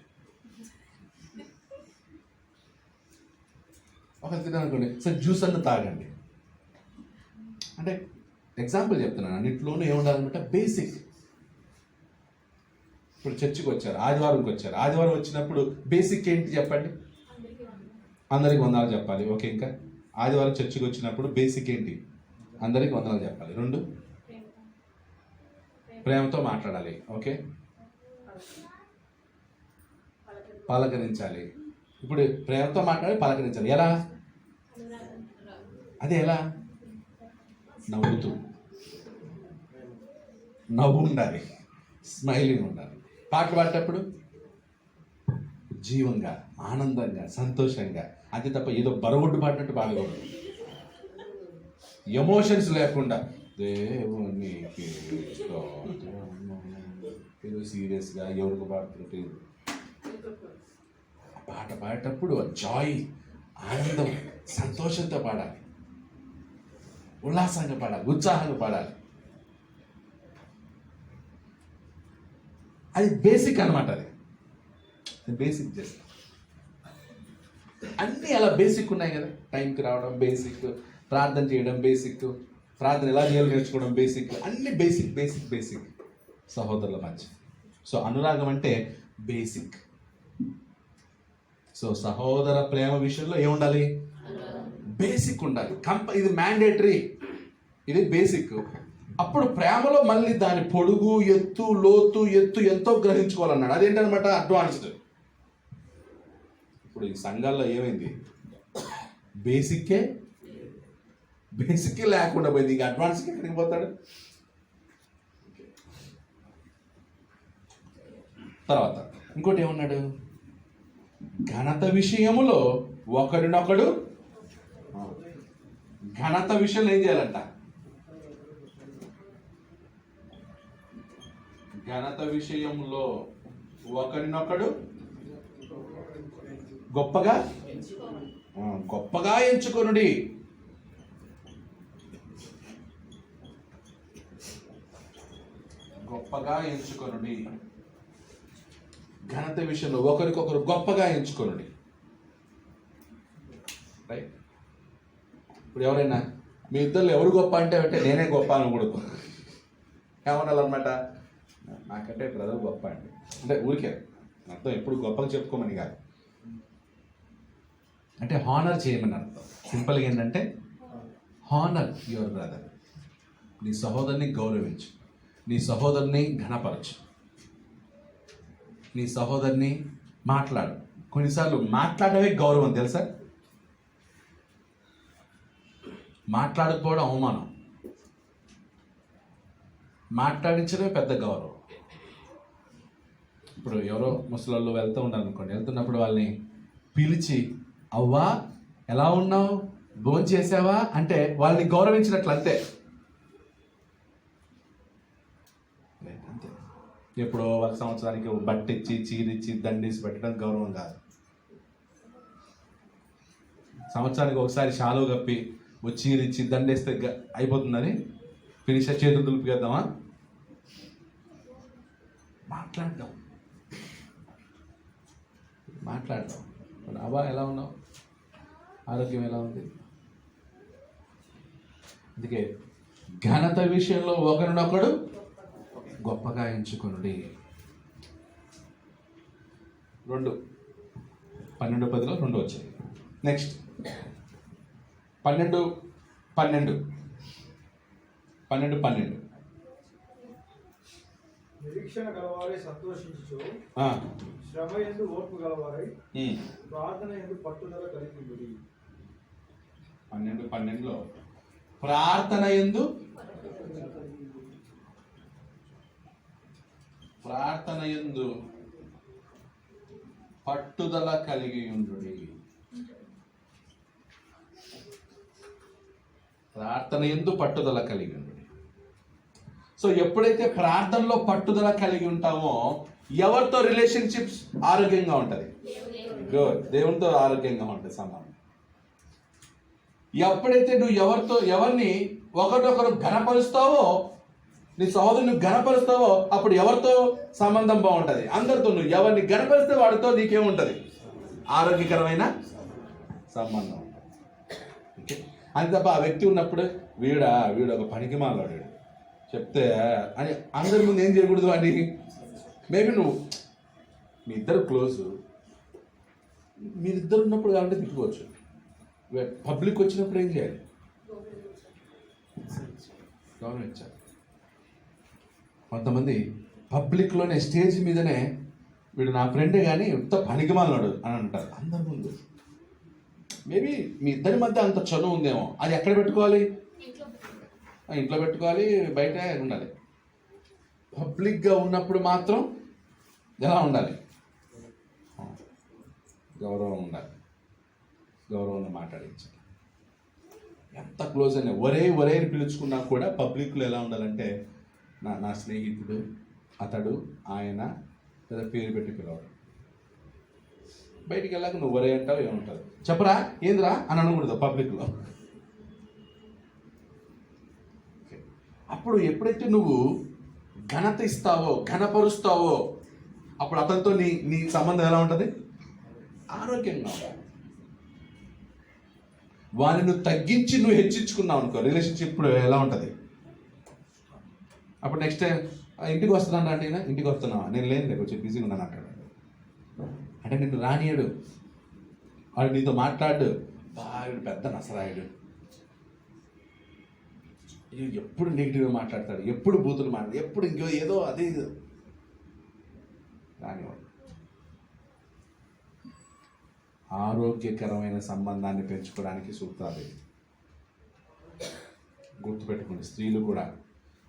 ఒకరు తిన్నారనుకోండి, సార్ జ్యూస్ అన్న తాగండి అంటే ఎగ్జాంపుల్ చెప్తున్నాను. అన్నింటిలోనూ ఏముండాలన్నమాట? బేసిక్. ఇప్పుడు చర్చికి వచ్చారు, ఆదివారంకి వచ్చారు. ఆదివారం వచ్చినప్పుడు బేసిక్ ఏంటి చెప్పండి? అందరికి వందనాలు చెప్పాలి. ఓకే, ఇంకా ఆదివారం చర్చికి వచ్చినప్పుడు బేసిక్ ఏంటి? అందరికి వందనాలు చెప్పాలి. 2 ప్రేమతో మాట్లాడాలి. ఓకే, పలకరించాలి. ఇప్పుడు ప్రేమతో మాట్లాడి పలకరించాలి. ఎలా? అదే ఎలా? నవ్వుతూ, నవ్వు ఉండాలి, స్మైలింగ్ ఉండాలి. పాటలు పాడేటప్పుడు జీవంగా, ఆనందంగా, సంతోషంగా, అంతే తప్ప ఏదో బరగొడ్డు పాడినట్టు పాడకూడదు. ఎమోషన్స్ లేకుండా దేవునికి ఏదో సీరియస్గా ఎవరికి పాడుతుంటే, పాట పాడేటప్పుడు జాయ్, ఆనందం, సంతోషంతో పాడాలి, ఉల్లాసంగా పాడాలి, ఉత్సాహంగా పాడాలి. అది బేసిక్ అనమాట. అది బేసిక్ చేస్తాం. అన్నీ అలా బేసిక్ ఉన్నాయి కదా. టైంకి రావడం బేసిక్, ప్రార్థన చేయడం బేసిక్, ప్రార్థన ఎలా చేయాలో నేర్చుకోవడం బేసిక్, అన్ని బేసిక్ బేసిక్ బేసిక్ సహోదరుల మధ్య. సో అనురాగం అంటే బేసిక్. సో సహోదర ప్రేమ విషయంలో ఏముండాలి? బేసిక్ ఉండాలి. ఇది మ్యాండేటరీ, ఇది బేసిక్. అప్పుడు ప్రేమలో మళ్ళీ దాని పొడుగు, ఎత్తు, లోతు, ఎత్తు ఎంతో గ్రహించుకోవాలన్నాడు. అదేంటనమాట? అడ్వాన్స్డ్. ఇప్పుడు ఈ సంఘాల్లో ఏమైంది? బేసిక్కే లేకుండా పోయింది. ఇంకా అడ్వాన్స్కి ఎక్కడికి పోతాడు? తర్వాత ఇంకోటి ఏమన్నాడు? ఘనత విషయములో ఒకరినొకడు, ఘనత విషయంలో ఏం చేయాలంట? ఘనత విషయంలో ఒకరినొకడు గొప్పగా ఎంచుకొనుడి. గొప్పగా ఎంచుకొనుడి. ఘనత విషయంలో ఒకరికొకరు గొప్పగా ఎంచుకొనుడి. రైట్? ఇప్పుడు ఎవరైనా మీ ఇద్దరు ఎవరు గొప్ప అంటే నేనే గొప్ప అనకూడదు. ఏమనాలన్నమాట? నాకంటే బ్రదర్ గొప్ప అండి అంటే ఊరికే అర్థం. ఎప్పుడు గొప్పగా చెప్పుకోమని కాదు, అంటే హానర్ చేయమని అర్థం. సింపుల్గా ఏంటంటే హానర్ యువర్ బ్రదర్. నీ సహోదరుని గౌరవించు, నీ సహోదరుని ఘనపరచు, నీ సహోదరుని మాట్లాడు. కొన్నిసార్లు మాట్లాడమే గౌరవం, తెలుసా? మాట్లాడకపోవడం అవమానం, మాట్లాడించడమే పెద్ద గౌరవం. ఇప్పుడు ఎవరో ముసలోళ్ళు వెళ్తూ ఉంటారు అనుకోండి, వెళ్తున్నప్పుడు వాళ్ళని పిలిచి అవ్వా ఎలా ఉన్నావు, భోజనం చేసావా అంటే వాళ్ళని గౌరవించినట్లు అంతే. అంతే. ఎప్పుడో ఒక సంవత్సరానికి బట్టిచ్చి, చీరిచ్చి, దండేసి పెట్టడం గౌరవం కాదు. సంవత్సరానికి ఒకసారి షాలు కప్పి చీరిచ్చి దండేస్తే అయిపోతుందని ఫినిష్ చేతులు దులిపిద్దామా? మాట్లాడడం. అబ్బా ఎలా ఉన్నావు, ఆరోగ్యం ఎలా ఉంది? అందుకే ఘనత విషయంలో ఒకరినొకడు గొప్పగా ఎంచుకొనుడి. 12:10 2 వచ్చాయి. నెక్స్ట్ 12:12 నిరీక్షణ గలవారై సంతోషించు, శ్రమ యందు ఓర్పు గలవారై, ప్రార్థన యందు పట్టుదల కలిగి ఉండుడి. 12:12 ప్రార్థన యందు పట్టుదల కలిగి ఉండుడి. ప్రార్థన యందు పట్టుదల కలిగి ఉండుడి. సో ఎప్పుడైతే ప్రార్థనలో పట్టుదల కలిగి ఉంటామో ఎవరితో రిలేషన్షిప్స్ ఆరోగ్యంగా ఉంటుంది? దేవునితో ఆరోగ్యంగా ఉంటుంది సంబంధం. ఎప్పుడైతే నువ్వు ఎవరిని ఒకరినొకరు ఘనపరుస్తావో, నీ సహోదరుని ఘనపరుస్తావో అప్పుడు ఎవరితో సంబంధం బాగుంటుంది? అందరితో. నువ్వు ఎవరిని ఘనపరిస్తే వాడితో నీకేముంటుంది? ఆరోగ్యకరమైన సంబంధం ఉంటుంది. ఓకే, అంతే తప్ప ఆ వ్యక్తి ఉన్నప్పుడు వీడు ఒక పనికి మాలాడాడు చెప్తే అని అందరి ముందు ఏం చేయకూడదు అని. మేబీ మీ ఇద్దరు క్లోజ్, మీరిద్దరు ఉన్నప్పుడు కావాలంటే తిట్టుకోవచ్చు. పబ్లిక్ వచ్చినప్పుడు ఏం చేయాలి? గౌరవించాలి. కొంతమంది పబ్లిక్లోనే స్టేజ్ మీదనే వీడు నా ఫ్రెండే కానీ ఎంత పనికిమాలినాడు అని అంటారు అందరి ముందు. మేబీ మీ ఇద్దరి మధ్య అంత చనువు ఉందేమో, అది ఎక్కడ పెట్టుకోవాలి? ఇంట్లో పెట్టుకోవాలి, బయట ఉండాలి. పబ్లిక్గా ఉన్నప్పుడు మాత్రం ఎలా ఉండాలి? గౌరవం ఉండాలి, గౌరవంగా మాట్లాడించాలి. ఎంత క్లోజ్ అయినా ఒరే అని పిలుచుకున్నా కూడా పబ్లిక్లో ఎలా ఉండాలంటే నా స్నేహితుడు, అతడు, ఆయన లేదా పేరు పెట్టి పిలవడం. బయటికి వెళ్ళాక నువ్వు ఒరే అంటావు, ఏమంటావు? చెప్పరా ఏందిరా అని అనకూడదు పబ్లిక్లో. అప్పుడు ఎప్పుడైతే నువ్వు ఘనత ఇస్తావో, ఘనపరుస్తావో అప్పుడు అతనితో నీ సంబంధం ఎలా ఉంటుంది? ఆరోగ్యంగా ఉంటుంది. వారిని నువ్వు తగ్గించి నువ్వు హెచ్చించుకున్నావు అనుకో, రిలేషన్షిప్ ఇప్పుడు ఎలా ఉంటుంది? అప్పుడు నెక్స్ట్ ఇంటికి వస్తున్నాను అంటే ఇంటికి వస్తున్నావా, నేను లేను కొంచెం బిజీగా ఉన్నాను అంటాడు. అంటే నిన్ను రానియడు, వాడు నీతో మాట్లాడు, బాగా పెద్ద నసరాయుడు, ఎప్పుడు నెగిటివ్గా మాట్లాడతాడు, ఎప్పుడు బూతులు మాట్లాడు, ఎప్పుడు ఇంకో ఏదో అదే ఇది రానివాడు. ఆరోగ్యకరమైన సంబంధాన్ని పెంచుకోవడానికి సూత్రాలు గుర్తుపెట్టుకోండి. స్త్రీలు కూడా,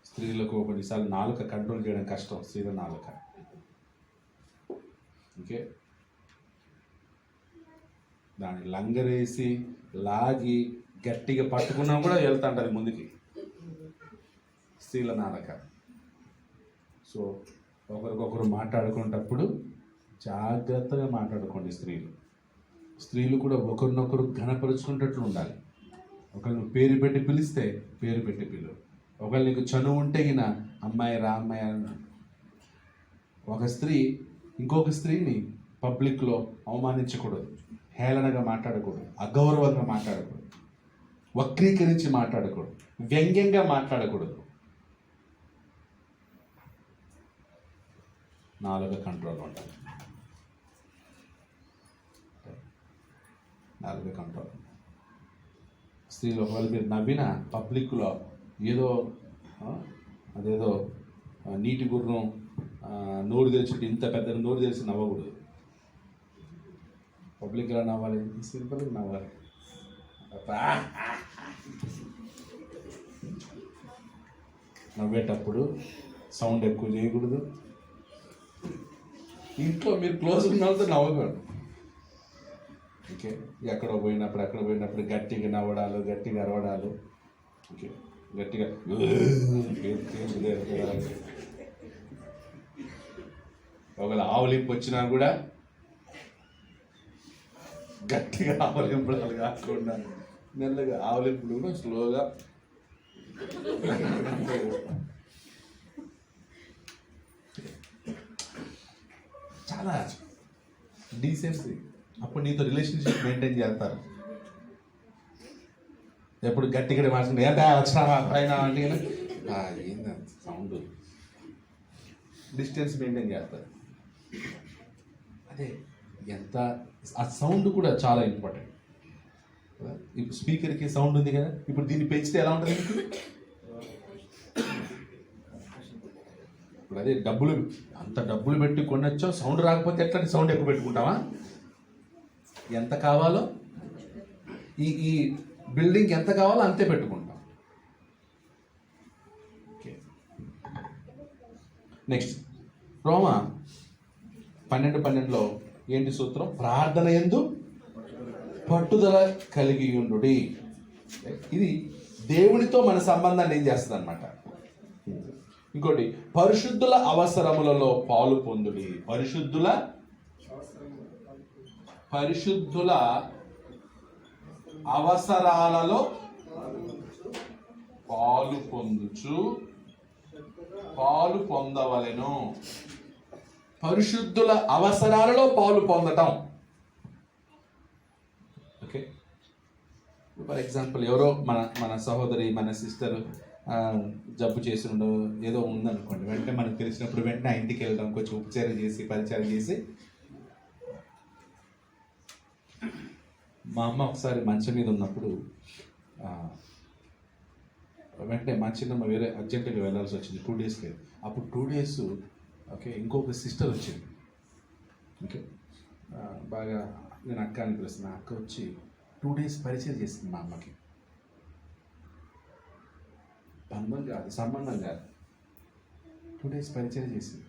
స్త్రీలకు కొన్నిసార్లు నాలుక కంట్రోల్ చేయడం కష్టం, స్త్రీల నాలుక. ఓకే, దాన్ని లంగరేసి లాగి గట్టిగా పట్టుకున్నా కూడా వెళ్తాంటది ముందుకి, స్త్రీల నాలుక. సో ఒకరికొకరు మాట్లాడుకునేటప్పుడు జాగ్రత్తగా మాట్లాడుకోండి. స్త్రీలు కూడా ఒకరినొకరు ఘనపరుచుకునేటట్లు ఉండాలి. ఒకరిని పేరు పెట్టి పిలిస్తే పేరు పెట్టి పిలువు. ఒకళ్ళు నీకు చనువు ఉంటే గిన అమ్మాయి రా అమ్మాయి అన్న. ఒక స్త్రీ ఇంకొక స్త్రీని పబ్లిక్లో అవమానించకూడదు, హేళనగా మాట్లాడకూడదు, అగౌరవంగా మాట్లాడకూడదు, వక్రీకరించి మాట్లాడకూడదు, వ్యంగ్యంగా మాట్లాడకూడదు. నాలుగు కంట్రోల్ ఉండాలి. నాలుగు కంట్రోల్. స్త్రీలు ఒకవేళ మీరు నవ్విన పబ్లిక్లో ఏదో అదేదో నీటి గుర్రం నోరు తెరిచి ఇంత పెద్ద నోరు తెరిచి నవ్వకూడదు. పబ్లిక్గా నవ్వాలి, సింపుల్గా నవ్వాలి. నవ్వేటప్పుడు సౌండ్ ఎక్కువ చేయకూడదు. ఇంట్లో మీరు క్లోజ్ ఉన్న వాళ్ళతో నవ్వకూడదు. ఓకే, ఎక్కడ పోయినప్పుడు గట్టిగా నవ్వడాలు, గట్టిగా అరవడాలు, ఓకే, గట్టిగా ఒకవేళ ఆవులింపు వచ్చినా కూడా గట్టిగా ఆవులింపులు కాకుండా మెల్లగా ఆవులింపులు కూడా స్లోగా. చాలా డీసెన్సీ. అప్పుడు నీతో రిలేషన్షిప్ మెయింటైన్ చేస్తారు. ఎప్పుడు గట్టిగా మార్చుకుంటే ఏంటా వచ్చినావా పైన అంటే ఏంది సౌండ్, డిస్టెన్స్ మెయింటైన్ చేస్తారు. అదే ఎంత ఆ సౌండ్ కూడా చాలా ఇంపార్టెంట్. ఇప్పుడు స్పీకర్కి సౌండ్ ఉంది కదా, ఇప్పుడు దీన్ని పెంచితే ఎలా ఉంటుంది మీకు? ఇప్పుడు అదే అంత డబ్బులు పెట్టి కొనొచ్చో సౌండ్ రాకపోతే ఎట్లా? సౌండ్ ఎక్కువ పెట్టుకుంటావా? ఎంత కావాలో ఈ బిల్డింగ్ ఎంత కావాలో అంతే పెట్టుకుంటాం. ఓకే, నెక్స్ట్ రోమా 12:12 ఏంటి సూత్రం? ప్రార్థన యందు పట్టుదల కలిగి ఉండుడి. ఇది దేవునితో మన సంబంధాన్ని ఏం చేస్తుంది అన్నమాట. ఇంకోటి, పరిశుద్ధుల అవసరములలో పాలు పొందుడి. పరిశుద్ధుల అవసరాలలో పాలు పొందవలెను. పరిశుద్ధుల అవసరాలలో పాలు పొందటం. ఓకే, ఫర్ ఎగ్జాంపుల్ ఎవరో మన సహోదరి, మన సిస్టర్ జబ్బు చేసి ఏదో ఉందనుకోండి, వెంటనే మనకు తెలిసినప్పుడు వెంటనే ఆ ఇంటికి వెళ్ళడం, కొంచెం ఉపచారం చేసి పరిచయం చేసి. మా అమ్మ ఒకసారి మంచం మీద ఉన్నప్పుడు వెంటనే మా చిన్నమ్మ వేరే అర్జెంటుగా వెళ్ళాల్సి వచ్చింది 2 డేస్కి. అప్పుడు 2 డేస్ ఓకే ఇంకొక సిస్టర్ వచ్చింది. ఓకే, బాగా నేను అక్క అని పిలుస్తున్నా. అక్క వచ్చి 2 డేస్ పరిచయం చేసింది మా అమ్మకి. బంధం కాదు, సంబంధం కాదు, 2 డేస్ పరిచయం చేసింది.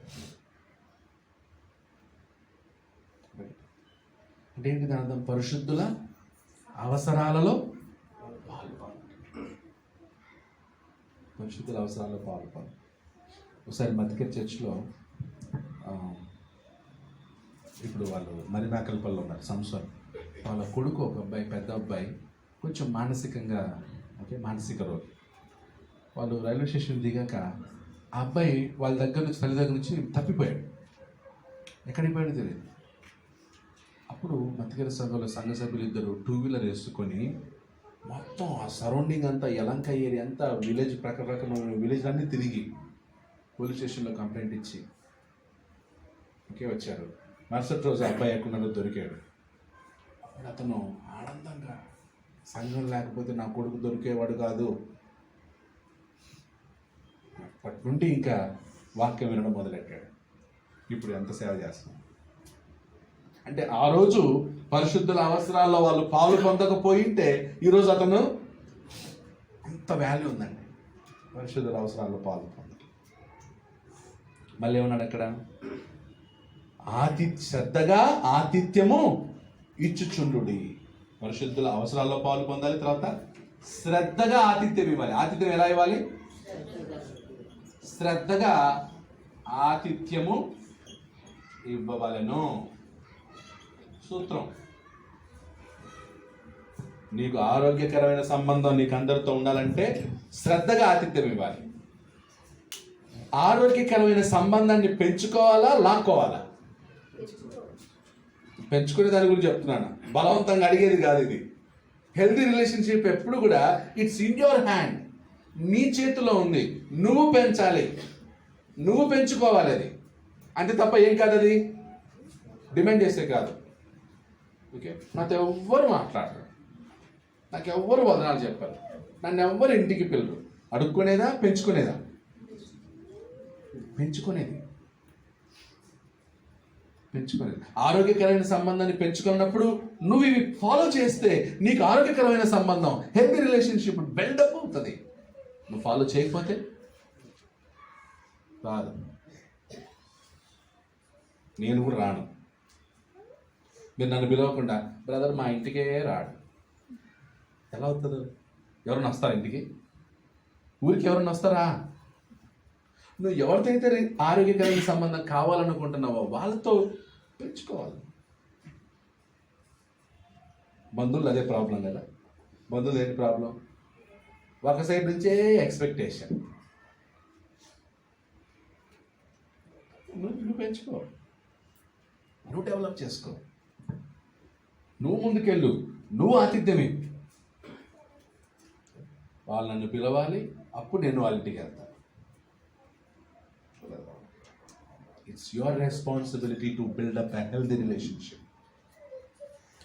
అంటే ఏంటి దాని అర్థం? పరిశుద్ధుల అవసరాలలో పాల్పొందు. ఒకసారి మధ్యకర్ చర్చ్లో ఇప్పుడు వాళ్ళు మరినాకల్పల్లో ఉన్నారు, సంవత్సరం. వాళ్ళ కొడుకు ఒక అబ్బాయి, పెద్ద అబ్బాయి, కొంచెం మానసికంగా మానసిక రోగి. వాళ్ళు రైల్వే స్టేషన్ దిగాక ఆ అబ్బాయి వాళ్ళ తల్లి దగ్గర నుంచి తప్పిపోయాడు. ఎక్కడికి పోయాడో తెలియదు. అప్పుడు మధ్యకర సంఘ సభ్యులు 2 వీలర్ వేసుకొని మొత్తం ఆ సరౌండింగ్ అంతా యలంక ఏరియా అంతా విలేజ్ ప్రక్కన విలేజ్ అన్నీ తిరిగి పోలీస్ స్టేషన్లో కంప్లైంట్ ఇచ్చి ఓకే వచ్చారు. మరుసటి రోజు అబ్బాయి ఎక్కడున్నాడో దొరికాడు. అప్పుడు అతను ఆనందంగా సంఘం లేకపోతే నా కొడుకు దొరికేవాడు కాదు. అప్పటి నుండి ఇంకా వాక్యం వినడం మొదలెట్టాడు. ఇప్పుడు ఎంత సేవ చేస్తున్నాం అంటే, ఆ రోజు పరిశుద్ధుల అవసరాల్లో వాళ్ళు పాలు పొందకపోయింటే ఈరోజు అతను అంత వాల్యూ ఉందండి. పరిశుద్ధుల అవసరాల్లో పాలు పొందడం. మళ్ళీ ఏమన్నాడు అక్కడ, శ్రద్ధగా ఆతిథ్యము ఇచ్చుచుండుడి. పరిశుద్ధుల అవసరాల్లో పాలు పొందాలి, తర్వాత శ్రద్ధగా ఆతిథ్యం ఇవ్వాలి. ఆతిథ్యం ఎలా ఇవ్వాలి? శ్రద్ధగా ఆతిథ్యము ఇవ్వవలెను. సూత్రం, నీకు ఆరోగ్యకరమైన సంబంధం నీకు అందరితో ఉండాలంటే శ్రద్ధగా ఆతిథ్యం ఇవ్వాలి. ఆరోగ్యకరమైన సంబంధాన్ని పెంచుకోవాలా, లాక్కోవాలా? పెంచుకునే దాని గురించి చెప్తున్నాను, బలవంతంగా అడిగేది కాదు ఇది. హెల్తీ రిలేషన్షిప్ ఎప్పుడు కూడా ఇట్స్ ఇన్ యువర్ హ్యాండ్, నీ చేతిలో ఉంది. నువ్వు పెంచాలి, నువ్వు పెంచుకోవాలి. అది అంతే తప్ప ఏం కాదు, అది డిమాండ్ చేసే కాదు. ఓకే, నాతో ఎవ్వరు మాట్లాడరు, నాకు ఎవ్వరు వదనాలు చెప్పారు, నన్ను ఎవ్వరు ఇంటికి పిల్లరు. అడుక్కునేదా, పెంచుకునేదా? పెంచుకునేది. ఆరోగ్యకరమైన సంబంధాన్ని పెంచుకున్నప్పుడు నువ్వు ఇవి ఫాలో చేస్తే నీకు ఆరోగ్యకరమైన సంబంధం, హెల్తీ రిలేషన్షిప్ బిల్డప్ అవుతుంది. నువ్వు ఫాలో చేయకపోతే రాదు. నేను కూడా రాను. మీరు నన్ను పిలవకుండా బ్రదర్ మా ఇంటికే రాడు, ఎలా అవుతుంది? ఎవరన్నా వస్తారా ఇంటికి? ఊరికి ఎవరన్నా వస్తారా? నువ్వు ఎవరితో అయితే ఆరోగ్యకరమైన సంబంధం కావాలనుకుంటున్నావో వాళ్ళతో పెంచుకోవాలి. బంధువులు అదే ప్రాబ్లం కదా. బంధువులు ఏంటి ప్రాబ్లం? ఒక సైడ్ నుంచే ఎక్స్పెక్టేషన్. నువ్వు పెంచుకో, నువ్వు డెవలప్ చేసుకో, నువ్వు ముందుకెళ్ళు, నువ్వు ఆతిథ్యమే. వాళ్ళు నన్ను పిలవాలి, అప్పుడు నేను వాళ్ళ ఇంటికి వెళ్తాను. It's your responsibility to build up a healthy relationship.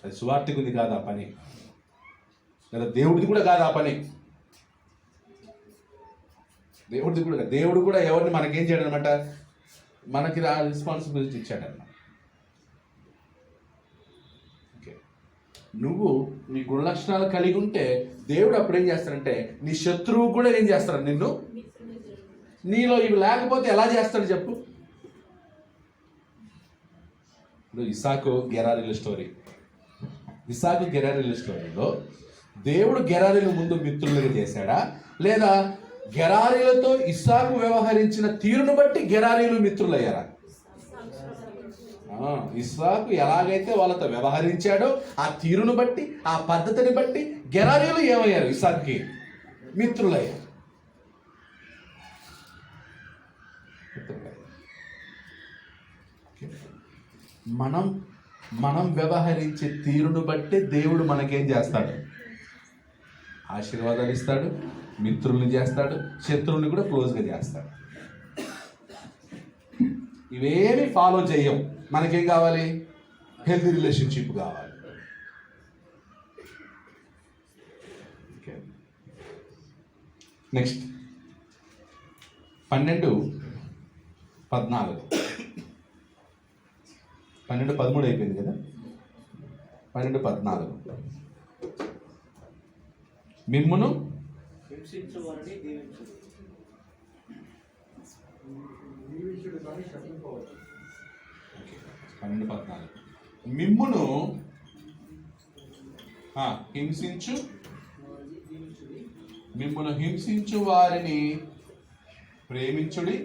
అది సువార్తికుది కాదు ఆ పని, లేదా దేవుడిది కూడా కాదు ఆ పని. దేవుడు కూడా ఎవరిని మనకేం చేయడం అనమాట, మనకి ఆ రెస్పాన్సిబిలిటీ ఇచ్చాడన్నమాట. ఓకే, నువ్వు నీ గుణలక్షణాలు కలిగి ఉంటే దేవుడు అప్పుడు ఏం చేస్తాడంటే నీ శత్రువు కూడా ఏం చేస్తాడు, నిన్ను. నీలో ఇవి లేకపోతే ఎలా చేస్తాడు చెప్పు? ఇప్పుడు ఇస్సాకు గెరారీల స్టోరీలో దేవుడు గెరారీలు ముందు మిత్రులుగా చేశాడా, లేదా గెరారీలతో ఇస్సాకు వ్యవహరించిన తీరును బట్టి గెరారీలు మిత్రులయ్యారా? ఇస్సాకు ఎలాగైతే వాళ్ళతో వ్యవహరించాడో ఆ తీరును బట్టి, ఆ పద్ధతిని బట్టి గెరారీలు ఏమయ్యారు? ఇస్సాకుకి మిత్రులయ్యారు. మనం వ్యవహరించే తీరును బట్టి దేవుడు మనకేం చేస్తాడు? ఆశీర్వాదాలు ఇస్తాడు, మిత్రుల్ని చేస్తాడు, శత్రువుని కూడా క్లోజ్గా చేస్తాడు. ఇవేమి ఫాలో చేయం. మనకేం కావాలి? హెల్తీ రిలేషన్షిప్ కావాలి. ఓకే, నెక్స్ట్ 12:14 12:13 అయిపోయింది కదా. 12:14 మిమ్మును హింసించువారిని దీవించుడి. దీవించుడు కానీ శపింపవద్దు. 12:14 మిమ్మును హింసించు వారిని ప్రేమించుడి.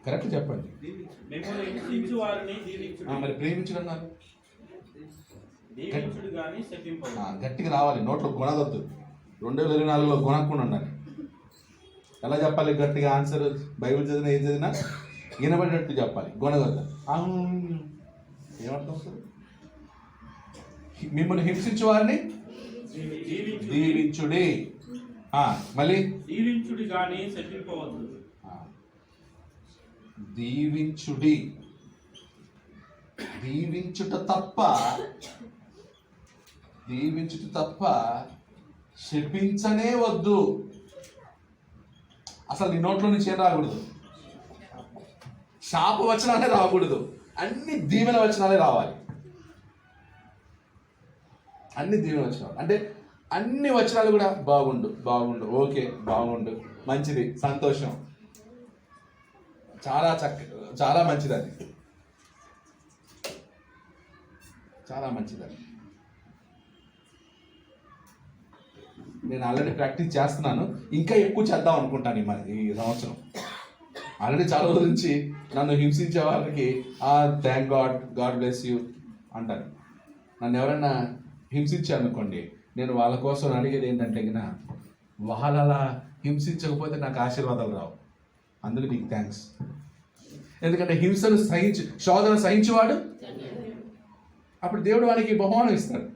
కరెక్ట్ చెప్పండి. మరి ప్రేమించడం కాదు, గట్టిగా రావాలి, నోట్లో గుణదొద్దు. 2024లో గుణకుండా ఉండాలి. ఎలా చెప్పాలి గట్టిగా? ఆన్సర్ బైబిల్ చదివినా ఏం చదివినా వినబడినట్టు చెప్పాలి, గుణగొద్దు. ఏమర్థం వస్తుంది? మిమ్మల్ని హింసించు వారిని దీవించుడి. మళ్ళీ దీవించుడి గాని శపింపవద్దు. దీవించుడి, దీవించుట తప్ప శపించనే వద్దు. అసలు నీ నోట్లో నుంచి ఏం రాకూడదు, శాప వచనాలే రాకూడదు, అన్ని దీవెన వచనాలే రావాలి. అన్ని దీవెన వచనాలు అంటే అన్ని వచనాలు కూడా బాగుండు, ఓకే, బాగుండు, మంచిది, సంతోషం, చాలా మంచిది, అది చాలా మంచిది. నేను ఆల్రెడీ ప్రాక్టీస్ చేస్తున్నాను, ఇంకా ఎక్కువ చేద్దాం అనుకుంటాను ఈ సంవత్సరం. ఆల్రెడీ చాలా రోజుల నుంచి నన్ను హింసించే వాళ్ళకి థ్యాంక్ గాడ్ బ్లెస్ యూ అంటారు. నన్ను ఎవరైనా హింసించారనుకోండి, నేను వాళ్ళ కోసం అడిగేది ఏంటంటే వాళ్ళ అలా హింసించకపోతే నాకు ఆశీర్వాదాలు రావు. అందుకు నీకు థ్యాంక్స్. ఎందుకంటే శోధన సహించేవాడు అప్పుడు దేవుడు వానికి బహుమానం ఇస్తాడు.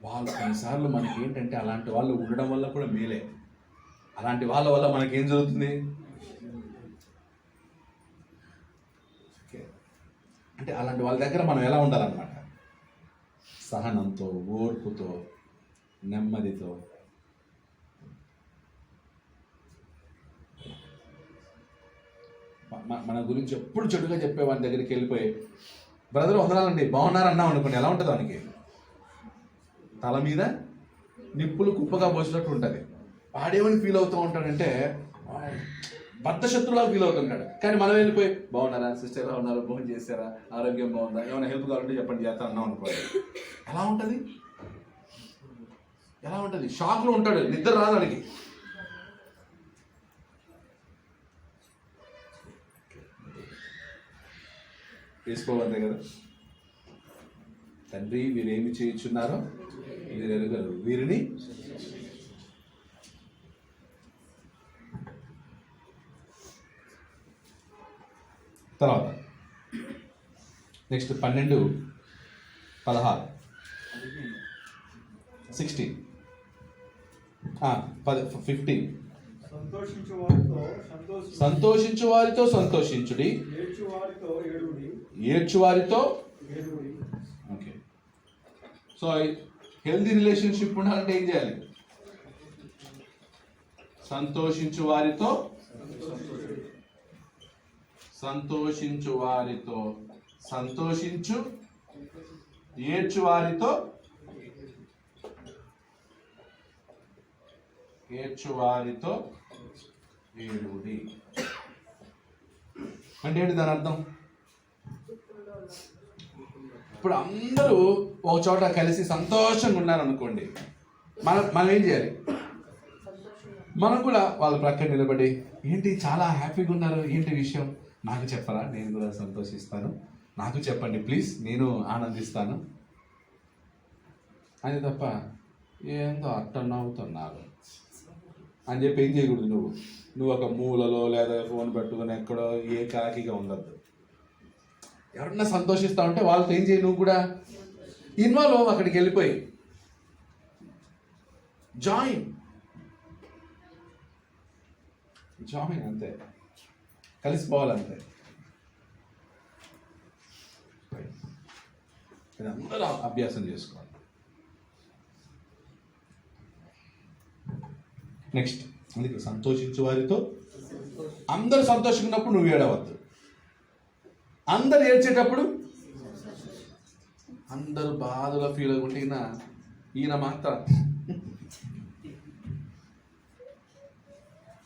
వాళ్ళు కొన్నిసార్లు మనకి ఏంటంటే అలాంటి వాళ్ళు ఉండడం వల్ల కూడా మేలే. అలాంటి వాళ్ళ వల్ల మనకేం జరుగుతుంది అంటే అలాంటి వాళ్ళ దగ్గర మనం ఎలా ఉండాలన్నమాట, సహనంతో, ఓర్పుతో, నెమ్మదితో. మన గురించి ఎప్పుడు చెడుగా చెప్పే వాని దగ్గరికి వెళ్ళిపోయి బ్రదర్ వందనాలండి బాగున్నారు అన్నాం అనుకోండి, ఎలా ఉంటుంది వానికి? తల మీద నిప్పులు కుప్పగా పోసినట్టు ఉంటుంది. వాడేమని ఫీల్ అవుతూ ఉంటాడంటే బద్ధ శత్రువులా ఫీల్ అవుతుంటాడు. కానీ మనం వెళ్ళిపోయి బాగున్నారా సిస్టర్, ఎలా ఉన్నారు, భోజనం చేశారా, ఆరోగ్యం బాగుందా, ఏమైనా హెల్ప్ కావాలంటే చెప్పండి చేస్తా అన్నాం అనుకోండి, ఎలా ఉంటుంది? షాక్లో ఉంటాడు, నిద్ర రాదు వాడికి. వేసుకోవాలి కదా, తండ్రి వీరేమి చేయించున్నారో వీరు ఎరుగరు, వీరిని తర్వాత నెక్స్ట్ 12:16 16 15 సంతోషించు వారితో సంతోషించుడి, ఏడ్చు వారితో ఓకే. సో హెల్దీ రిలేషన్షిప్ ఉండాలంటే ఏం చేయాలి? సంతోషించు వారితో సంతోషించు, ఏడ్చు వారితో ఏడుడి. అంటే ఏంటి దాని అర్థం? ఇప్పుడు అందరూ ఒక చోట కలిసి సంతోషంగా ఉన్నారనుకోండి, మనం ఏం చేయాలి? మనం కూడా వాళ్ళ ప్రక్కన నిలబడి ఏంటి చాలా హ్యాపీగా ఉన్నారు, ఏంటి విషయం నాకు చెప్పరా, నేను కూడా సంతోషిస్తాను, నాకు చెప్పండి ప్లీజ్, నేను ఆనందిస్తాను అని తప్ప ఏందో అట్ట నవ్వుతున్నారు అని చెప్పి ఏం చేయకూడదు. నువ్వు ఒక మూలలో లేదా ఫోన్ పెట్టుకుని ఎక్కడో ఏకాకిగా ఉండద్దు. ఎవరన్నా సంతోషిస్తా ఉంటే వాళ్ళతో ఏం చేయి, నువ్వు కూడా ఇన్వాల్వ్ అవ్వు, అక్కడికి వెళ్ళిపోయి జాయిన్ అంతే, కలిసిపోవాలంతే. ఇది అందరూ అభ్యాసం చేసుకోవాలి. నెక్స్ట్ అందుకే సంతోషించు వారితో, అందరూ సంతోషంగా ఉన్నప్పుడు నువ్వు ఏడవద్దు, అందరు ఏడ్చేటప్పుడు అందరూ బాధలో ఫీల్ అవుకుంటే ఈయన మాత్రం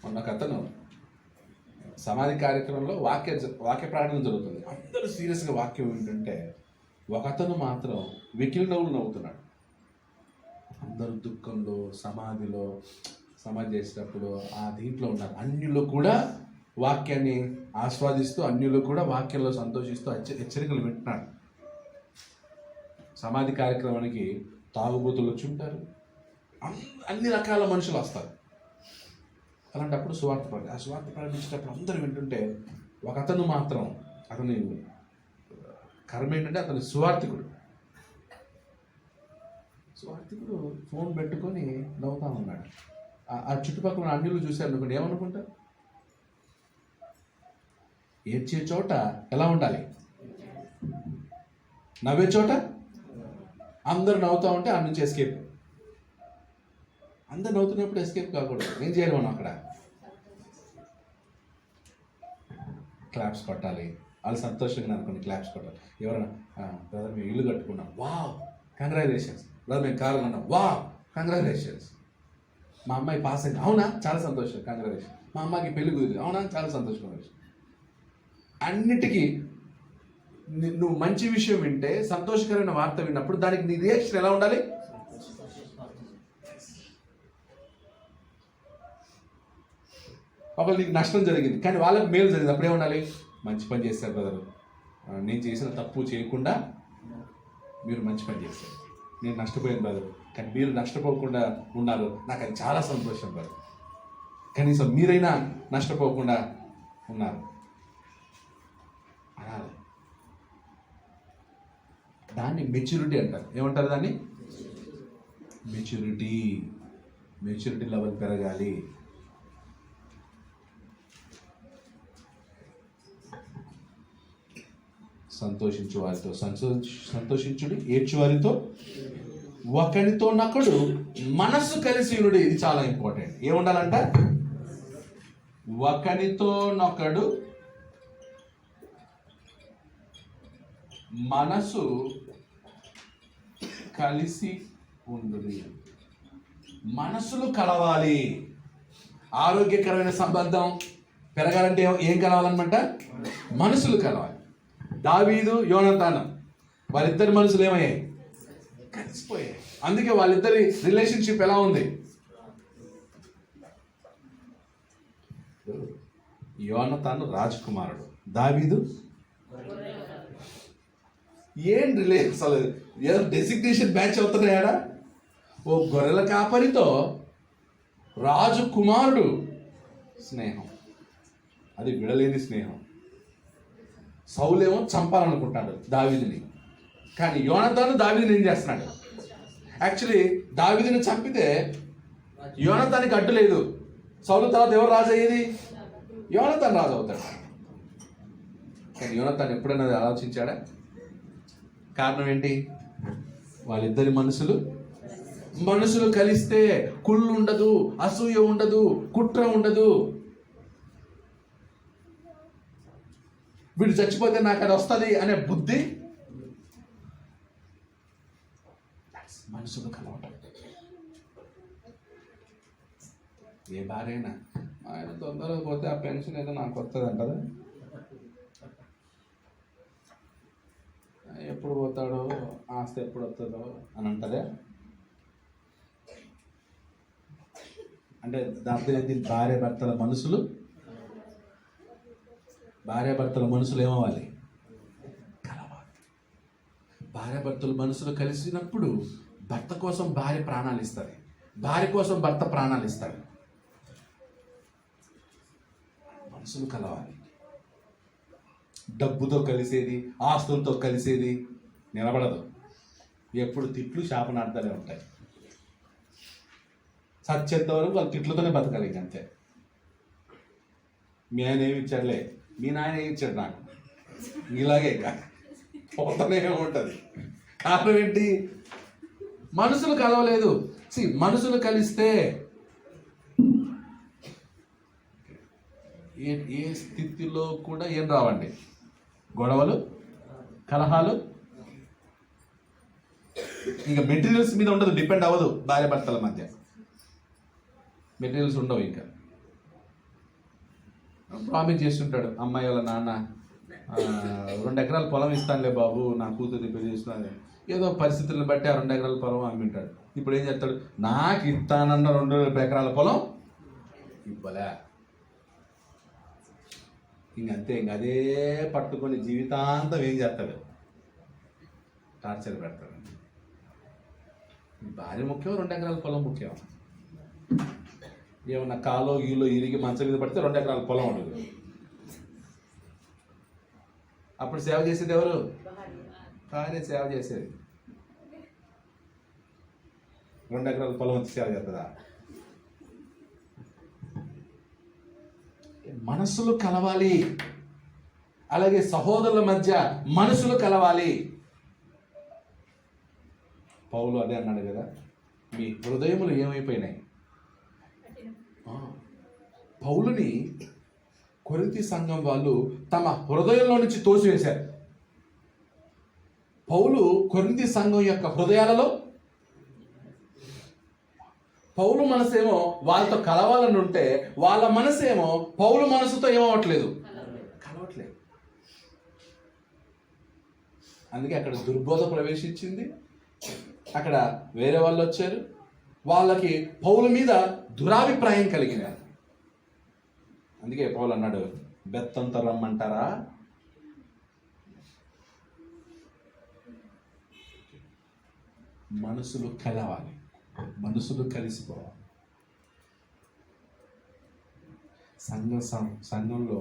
మొన్న కథను సమాధి కార్యక్రమంలో వాక్య ప్రార్థన జరుగుతుంది. అందరూ సీరియస్గా వాక్యం వింటుంటే ఒక అతను మాత్రం వెకిలి నవ్వులు నవ్వుతున్నాడు. అందరూ దుఃఖంలో సమాధి చేసేటప్పుడు ఆ దీంట్లో ఉన్నారు. అన్యులు కూడా వాక్యాన్ని ఆస్వాదిస్తూ, అన్యులు కూడా వాక్యంలో సంతోషిస్తూ హెచ్చరికలు వింటున్నాడు. సమాధి కార్యక్రమానికి తాగుబోతులు వచ్చి ఉంటారు, అన్ని రకాల మనుషులు వస్తారు. అలాంటప్పుడు సువార్త ప్రకటించేటప్పుడు అందరూ వింటుంటే ఒక అతను మాత్రం కర్మ ఏంటంటే అతను సువార్థికుడు ఫోన్ పెట్టుకొని నవ్వుతా ఉన్నాడు. ఆ చుట్టుపక్కల అన్యులు చూశారు అనుకోండి, ఏమనుకుంటారు? ఏడ్చే చోట ఎలా ఉండాలి? నవ్వే చోట అందరు నవ్వుతూ ఉంటే ఆ నుంచి ఎస్కేప్. అందరు నవ్వుతున్నప్పుడు ఎస్కేప్ కాకూడదు. ఏం చేయాలి మనం అక్కడ? క్లాప్స్ కొట్టాలి. వాళ్ళు సంతోషంగా అనుకోండి, క్లాప్స్ కొట్టాలి. ఎవరైనా బ్రదర్ మేము ఇల్లు కట్టుకున్నాం, వావ్ కంగ్రాచులేషన్స్. బ్రదర్ మేము కారు కొన్నాం, వావ్ కంగ్రాచులేషన్స్. మా అమ్మాయి పాస్ అయింది, అవునా చాలా సంతోషం, కంగ్రాచులేషన్. మా అమ్మాయికి పెళ్లి కుదిరింది, అవునా చాలా సంతోషం. అన్నిటికీ నువ్వు మంచి విషయం వింటే, సంతోషకరమైన వార్త విన్నప్పుడు దానికి నీ రియాక్షన్ ఎలా ఉండాలి? ఒకవేళ నీకు నష్టం జరిగింది కానీ వాళ్ళకి మేలు జరిగింది, అప్పుడే ఉండాలి? మంచి పని చేశారు బ్రదరు, నేను చేసిన తప్పు చేయకుండా మీరు మంచి పని చేశారు. నేను నష్టపోయాను బ్రదరు, కానీ మీరు నష్టపోకుండా ఉన్నారు, నాకు అది చాలా సంతోషం బ్రదర్. కనీసం మీరైనా నష్టపోకుండా ఉన్నారు అనాలి. దాన్ని మెచ్యూరిటీ అంటారు. ఏమంటారు దాన్ని? మెచ్యూరిటీ లెవెల్ పెరగాలి. సంతోషించు వారితో సంతోషించుడి, ఏడ్చు వారితో ఒకరితో నొకడు మనస్సు కలిసి ఉండు. ఇది చాలా ఇంపార్టెంట్. ఏముండాలంట? ఒకరితో నొకడు మనసు కలిసి ఉండు. మనసులు కలవాలి. ఆరోగ్యకరమైన సంబంధం పెరగాలంటే ఏం కలవాలన్నమాట? మనసులు కలవాలి. దావీదు యోనతాను వాళ్ళిద్దరి మనసులు ఏమయ్యాయి? కలిసిపోయాయి. అందుకే వాళ్ళిద్దరి రిలేషన్షిప్ ఎలా ఉంది? యోనతాను రాజకుమారుడు, దావీదు ఏం అసలు ఏదో డెసిగ్నేషన్ బ్యాచ్ అవుతున్నాయాడా? ఓ గొర్రెల కాపరితో రాజకుమారుడు స్నేహం, అది విడలేని స్నేహం. సౌలేమో చంపాలనుకుంటాడు దావీదుని, కానీ యోనతాను దావీదుని ఏం చేస్తున్నాడు? యాక్చువల్లీ దావీదుని చంపితే యోనతానికి అడ్డు లేదు. సౌలు తర్వాత ఎవరు రాజు అయ్యేది? యోనతాను రాజు అవుతాడు. కానీ యోనతాను ఎప్పుడైనా ఆలోచించాడా? కారణం ఏంటి? వాళ్ళిద్దరి మనసులు కలిస్తే కుళ్ళు ఉండదు, అసూయ ఉండదు, కుట్ర ఉండదు. వీడు చచ్చిపోతే నాకు అది వస్తుంది అనే బుద్ధి మనసులు కలవటం. ఏ భార్యైనా ఆయన తొందరగా పోతే ఆ పెన్షన్ ఏదో నాకు వస్తుంది అంటదా? ఎప్పుడు పోతాడో, ఆస్తి ఎప్పుడు వస్తుందో అని అంటదే. అంటే దాని భార్యాభర్తల మనసులు ఏమవ్వాలి? కలవాలి. భార్యాభర్తల మనసులు కలిసినప్పుడు భర్త కోసం భార్య ప్రాణాలు ఇస్తుంది, భార్య కోసం భర్త ప్రాణాలు ఇస్తాడు. మనసులు కలవాలి. డబ్బుతో కలిసేది, ఆస్తులతో కలిసేది నిలబడదు. ఎప్పుడు తిట్లు శాపనార్థాలే ఉంటాయి. సత్యంత వరకు వాళ్ళు తిట్లతోనే బతకాలి. అంతే. మీ ఆయన ఏమి ఇచ్చాడులే, మీ నాయన ఏమి ఇచ్చాడు నాకు, ఇలాగే పోతనే ఉంటుంది. కారణం ఏంటి? మనసులు కలవలేదు. మనసులు కలిస్తే ఏ స్థితిలో కూడా ఏం రావండి? గొడవలు, కలహాలు. ఇంకా మెటీరియల్స్ మీద ఉండదు, డిపెండ్ అవ్వదు. భార్య భర్తల మధ్య మెటీరియల్స్ ఉండవు. ఇంకా ప్రామిస్ చేస్తుంటాడు అమ్మాయి వాళ్ళ నాన్న, 2 ఎకరాల పొలం ఇస్తానులే బాబు, నా కూతురు పెళ్లి చేస్తున్నాను. ఏదో పరిస్థితులను బట్టి ఆ 2 ఎకరాల పొలం అమ్మింటాడు. ఇప్పుడు ఏం చేస్తాడు? నాకు ఇస్తానన్న 2 ఎకరాల పొలం ఇవ్వలే. ఇంకంతే. అదే పట్టుకొని జీవితాంతం ఏం చేస్తాడు? టార్చర్ పెడతాడు. భార్య ముఖ్యం, 2 ఎకరాల పొలం ముఖ్యం. ఏమన్నా కాలో గీలో ఇరిగి మంచం మీద పడితే 2 ఎకరాల పొలం ఉండదు. అప్పుడు సేవ చేసేది ఎవరు? భార్య సేవ చేసేది. 2 ఎకరాల పొలం వచ్చి సేవ చేస్తుందా? మనసులు కలవాలి. అలాగే సహోదరుల మధ్య మనసులు కలవాలి. పౌలు అదే అన్నాడు కదా, మీ హృదయములు ఏమైపోయినాయి. పౌలుని కొరింథీ సంఘం వాళ్ళు తమ హృదయంలో నుంచి తోసివేశారు. పౌలు కొరింథీ సంఘం యొక్క హృదయాలలో, పౌలు మనసేమో వాళ్ళతో కలవాలని ఉంటే వాళ్ళ మనసేమో పౌలు మనసుతో ఏమవట్లేదు, కలవట్లేదు. అందుకే అక్కడ దుర్బోధ ప్రవేశించింది. అక్కడ వేరే వాళ్ళు వచ్చారు, వాళ్ళకి పౌలు మీద దురాభిప్రాయం కలిగింది. అందుకే పౌలు అన్నాడు, బెత్తంతో రమ్మంటారా? మనసులు కలవాలి, మనసులు కలిసిపోవాలి. సంఘంలో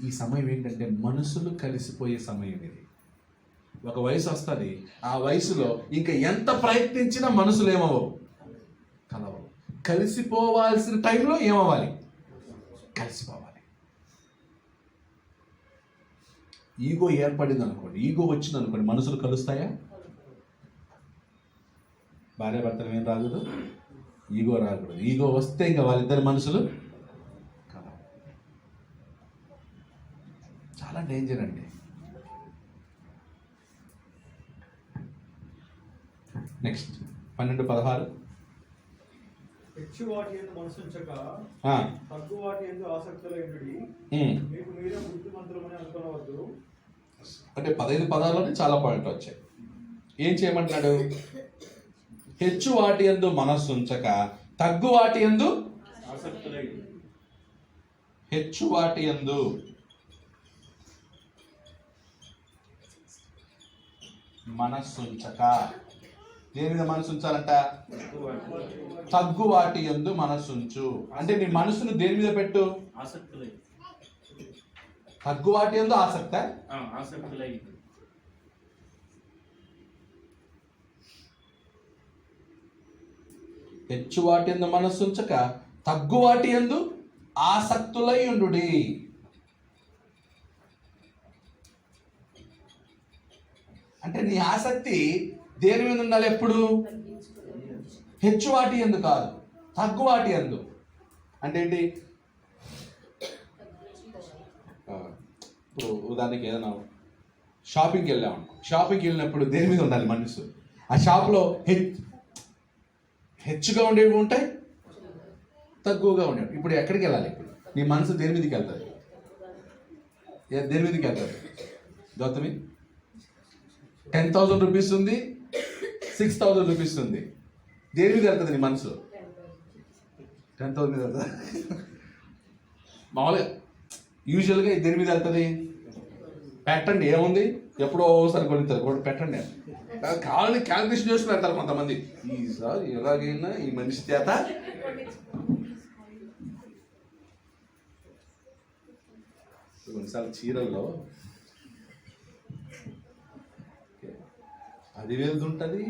ఈ సమయం ఏంటంటే మనసులు కలిసిపోయే సమయం ఇది. ఒక వయసు వస్తుంది, ఆ వయసులో ఇంకా ఎంత ప్రయత్నించినా మనసులు ఏమవ్వవు, కలవవు. కలిసిపోవాల్సిన టైంలో ఏమవ్వాలి, కలిసిపోవాలి. ఈగో ఏర్పడింది అనుకోండి, ఈగో వచ్చింది అనుకోండి, మనసులు కలుస్తాయా? భార్య భర్తలు ఏం రాకూడదు, ఈగో రాకూడదు. ఈగో వస్తే ఇంకా వాళ్ళిద్దరి మనసులు కలవు. చాలా డేంజర్ అండి. నెక్స్ట్ 12:16. హెచ్చు వాటి యందు మనసుంచక తగ్గు వాటి యందు ఆసక్తులైనడి, మీకు మీరే బుద్ధిమంతులమని అనుకోవద్దు. అంటే 15 పదాల్లోనే చాలా పాయింట్లు వచ్చాయి. ఏం చేయమంటున్నాడు? హెచ్చు వాటి యందు మనస్సు ఉంచక తగ్గు వాటి యందు ఆసక్తులై. హెచ్చు వాటి యందు మనస్సు ఉంచక. దేని మీద మనసు ఉంచాలంట? తగ్గు వాటి యందు మనస్సు ఉంచు. అంటే నీ మనసును దేని మీద పెట్టు? ఆసక్తులై. తగ్గు వాటి యందు ఆసక్త. ఆసక్తులై. హెచ్చు వాటి యందు మనస్సు ఉంచక తగ్గు వాటి యందు ఆసక్తులై ఉండుడి. అంటే నీ ఆసక్తి దేని మీద ఉండాలి? ఎప్పుడు హెచ్చు వాటి యందు కాదు, తగ్గు వాటి యందు. అంటే ఏంటి? ఇప్పుడు ఉదాహరణకి ఏదైనా షాపింగ్కి వెళ్ళాము, షాపింగ్కి వెళ్ళినప్పుడు దేని మీద ఉండాలి మనసు? ఆ షాప్లో హెచ్చుగా ఉండేవి ఉంటాయి, తక్కువగా ఉండేవి. ఇప్పుడు ఎక్కడికి వెళ్ళాలి? ఇప్పుడు నీ మనసు దేని మీదకి వెళ్తుంది? దేని మీదకి వెళ్తుంది? గౌతమి, 10,000 రూపీస్ ఉంది, 6,000 రూపీస్ ఉంది. దేని మీద వెళ్తుంది నీ మనసు? 10,000 మీద వెళ్తుంది. మామూలుగా యూజువల్గా దేని మీద వెళ్తుంది? పెట్టండి, ఏముంది, ఎప్పుడో ఒకసారి కొనిస్తారు, పెట్టండి. కావాలని క్యాల్కులేషన్ చేసుకుని వెళ్తారు కొంతమంది. ఈసారి ఎలాగైనా ఈ మనిషి చేత కొన్నిసార్లు చీరల్లో 10,000 ఉంటుంది,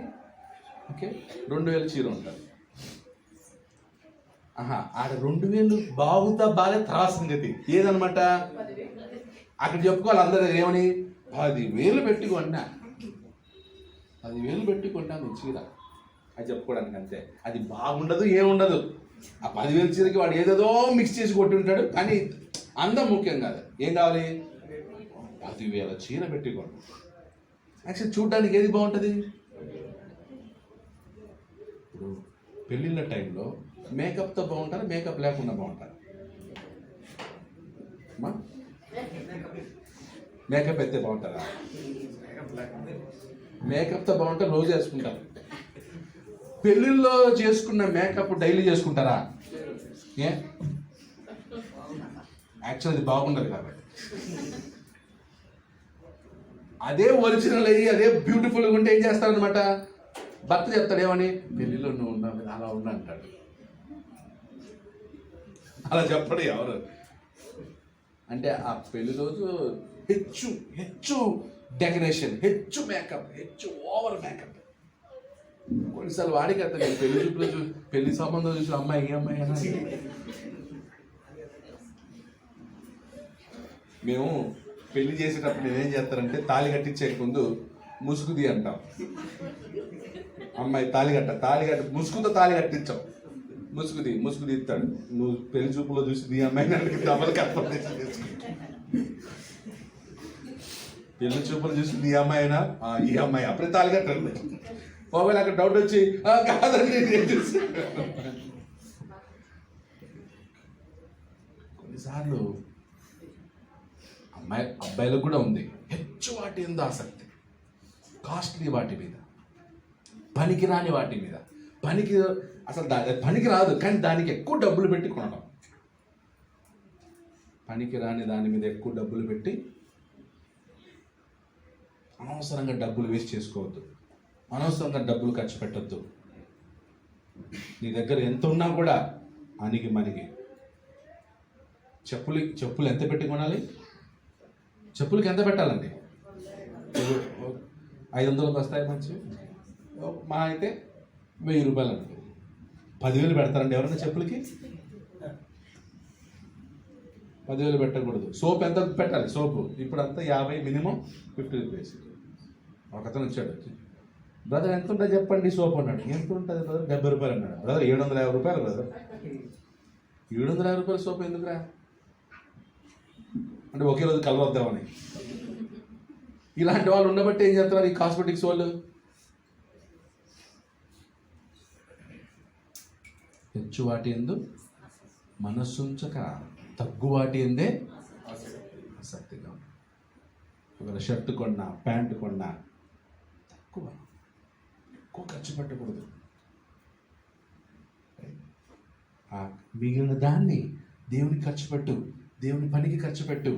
ఓకే, 2,000 చీర ఉంటుంది. ఆడ 2,000 బాగుతా బాగా తర్వాత సంగతి ఏదనమాట? అక్కడ చెప్పుకోవాలి అందరూ ఏమని, 10,000 పెట్టుకోండి, 10,000 పెట్టుకుంటాను చీర అది చెప్పుకోవడానికి. అంతే. అది బాగుండదు, ఏముండదు. ఆ 10,000 చీరకి వాడు ఏదేదో మిక్స్ చేసి కొట్టి ఉంటాడు. కానీ అందం ముఖ్యం కాదు. ఏం కావాలి? 10,000 చీర పెట్టుకోండి. యాక్చువల్లీ చూడడానికి ఏది బాగుంటుంది? ఇప్పుడు పెళ్ళిళ్ళ టైంలో మేకప్తో బాగుంటారా, మేకప్ లేకుండా బాగుంటారా? మేకప్ అయితే బాగుంటారా? మేకప్తో బాగుంటే రోజు వేసుకుంటారు. పెళ్ళిళ్ళలో చేసుకున్న మేకప్ డైలీ చేసుకుంటారా? ఏ యాక్చువల్ అది బాగుండదు కాబట్టి. అదే ఒరిజినల్ అయ్యి అదే బ్యూటిఫుల్గా ఉంటే ఏం చేస్తారనమాట? భర్త చెప్తాడు ఏమని, పెళ్ళిలో నువ్వు ఉన్నావు అలా ఉన్నా అంటాడు. అలా చెప్పడు ఎవరు. అంటే ఆ పెళ్లి రోజు హెచ్చు డెకరేషన్, హెచ్చు మేకప్, హెచ్చు ఓవర్ మేకప్. కొన్నిసార్లు వాడికి అర్థం కాదు, పెళ్లి చూపులు పెళ్లి సంబంధం చూసి అమ్మాయి ఏ అమ్మాయి అని. మేము పెళ్లి చేసేటప్పుడు నేనేం చేస్తారంటే తాళి కట్టించే ముందు ముసుగుది అంటాం. అమ్మాయి తాళి కట్ట ముసుగుతో తాళి కట్టించాం. ముసుగు తీస్తాడు. నువ్వు పెళ్లి చూపులో చూసి ఈ అమ్మాయి డబల్ కన్ఫర్మేషన్ చేసుకుంటా. పెళ్లి చూపులు చూసి ఈ అమ్మాయినా ఈ అమ్మాయి అప్పుడే తాళి కట్టండి. ఒకవేళ అక్కడ డౌట్ వచ్చి కాదండి కొన్నిసార్లు అబ్బాయిలకు కూడా ఉంది హెచ్చు వాటి ఎందు ఆసక్తి. కాస్ట్లీ వాటి మీద, పనికిరాని వాటి మీద. అసలు పనికి రాదు కానీ దానికి ఎక్కువ డబ్బులు పెట్టి కొనడం. పనికిరాని దాని మీద ఎక్కువ డబ్బులు పెట్టి అనవసరంగా డబ్బులు వేస్ట్ చేసుకోవద్దు. అనవసరంగా డబ్బులు ఖర్చు పెట్టద్దు. నీ దగ్గర ఎంత ఉన్నా కూడా అణిగి మణిగి. చెప్పులు ఎంత పెట్టి కొనాలి? చెప్పులకి ఎంత పెట్టాలండి? 500కి వస్తాయి మంచి. మా అయితే 1000 రూపాయలు అనుకో. 10,000 పెడతారండి ఎవరైనా చెప్పులకి? 10,000 పెట్టకూడదు. సోప్ ఎంత పెట్టాలి? సోపు ఇప్పుడు అంతా 50, మినిమం 50 రూపీస్. ఒకతను వచ్చాడు, బ్రదర్ ఎంత ఉంటుంది చెప్పండి సోప్ అన్నాడు. ఎంత ఉంటుంది బ్రదర్? 70 రూపాయలు అన్నాడు. బ్రదర్ 750 రూపాయలు బ్రదర్. 750 రూపాయల సోప్ ఎందుకురా అంటే ఒకే రోజు కలవద్దామని. ఇలాంటి వాళ్ళు ఉండబట్టి ఏం చేస్తున్నారు ఈ కాస్మెటిక్స్ వాళ్ళు? హెచ్చు వాటి ఎందు మనస్సుంచక తగ్గు వాటి ఎందే ఆసక్తిగా. ఒకవేళ షర్ట్ కొన్నా, ప్యాంటు కొన్నా ఎక్కువ ఖర్చు పెట్టకూడదు. మిగిలిన దాన్ని దేవునికి ఖర్చు పెట్టు, దేవుని పనికి ఖర్చు పెట్టు,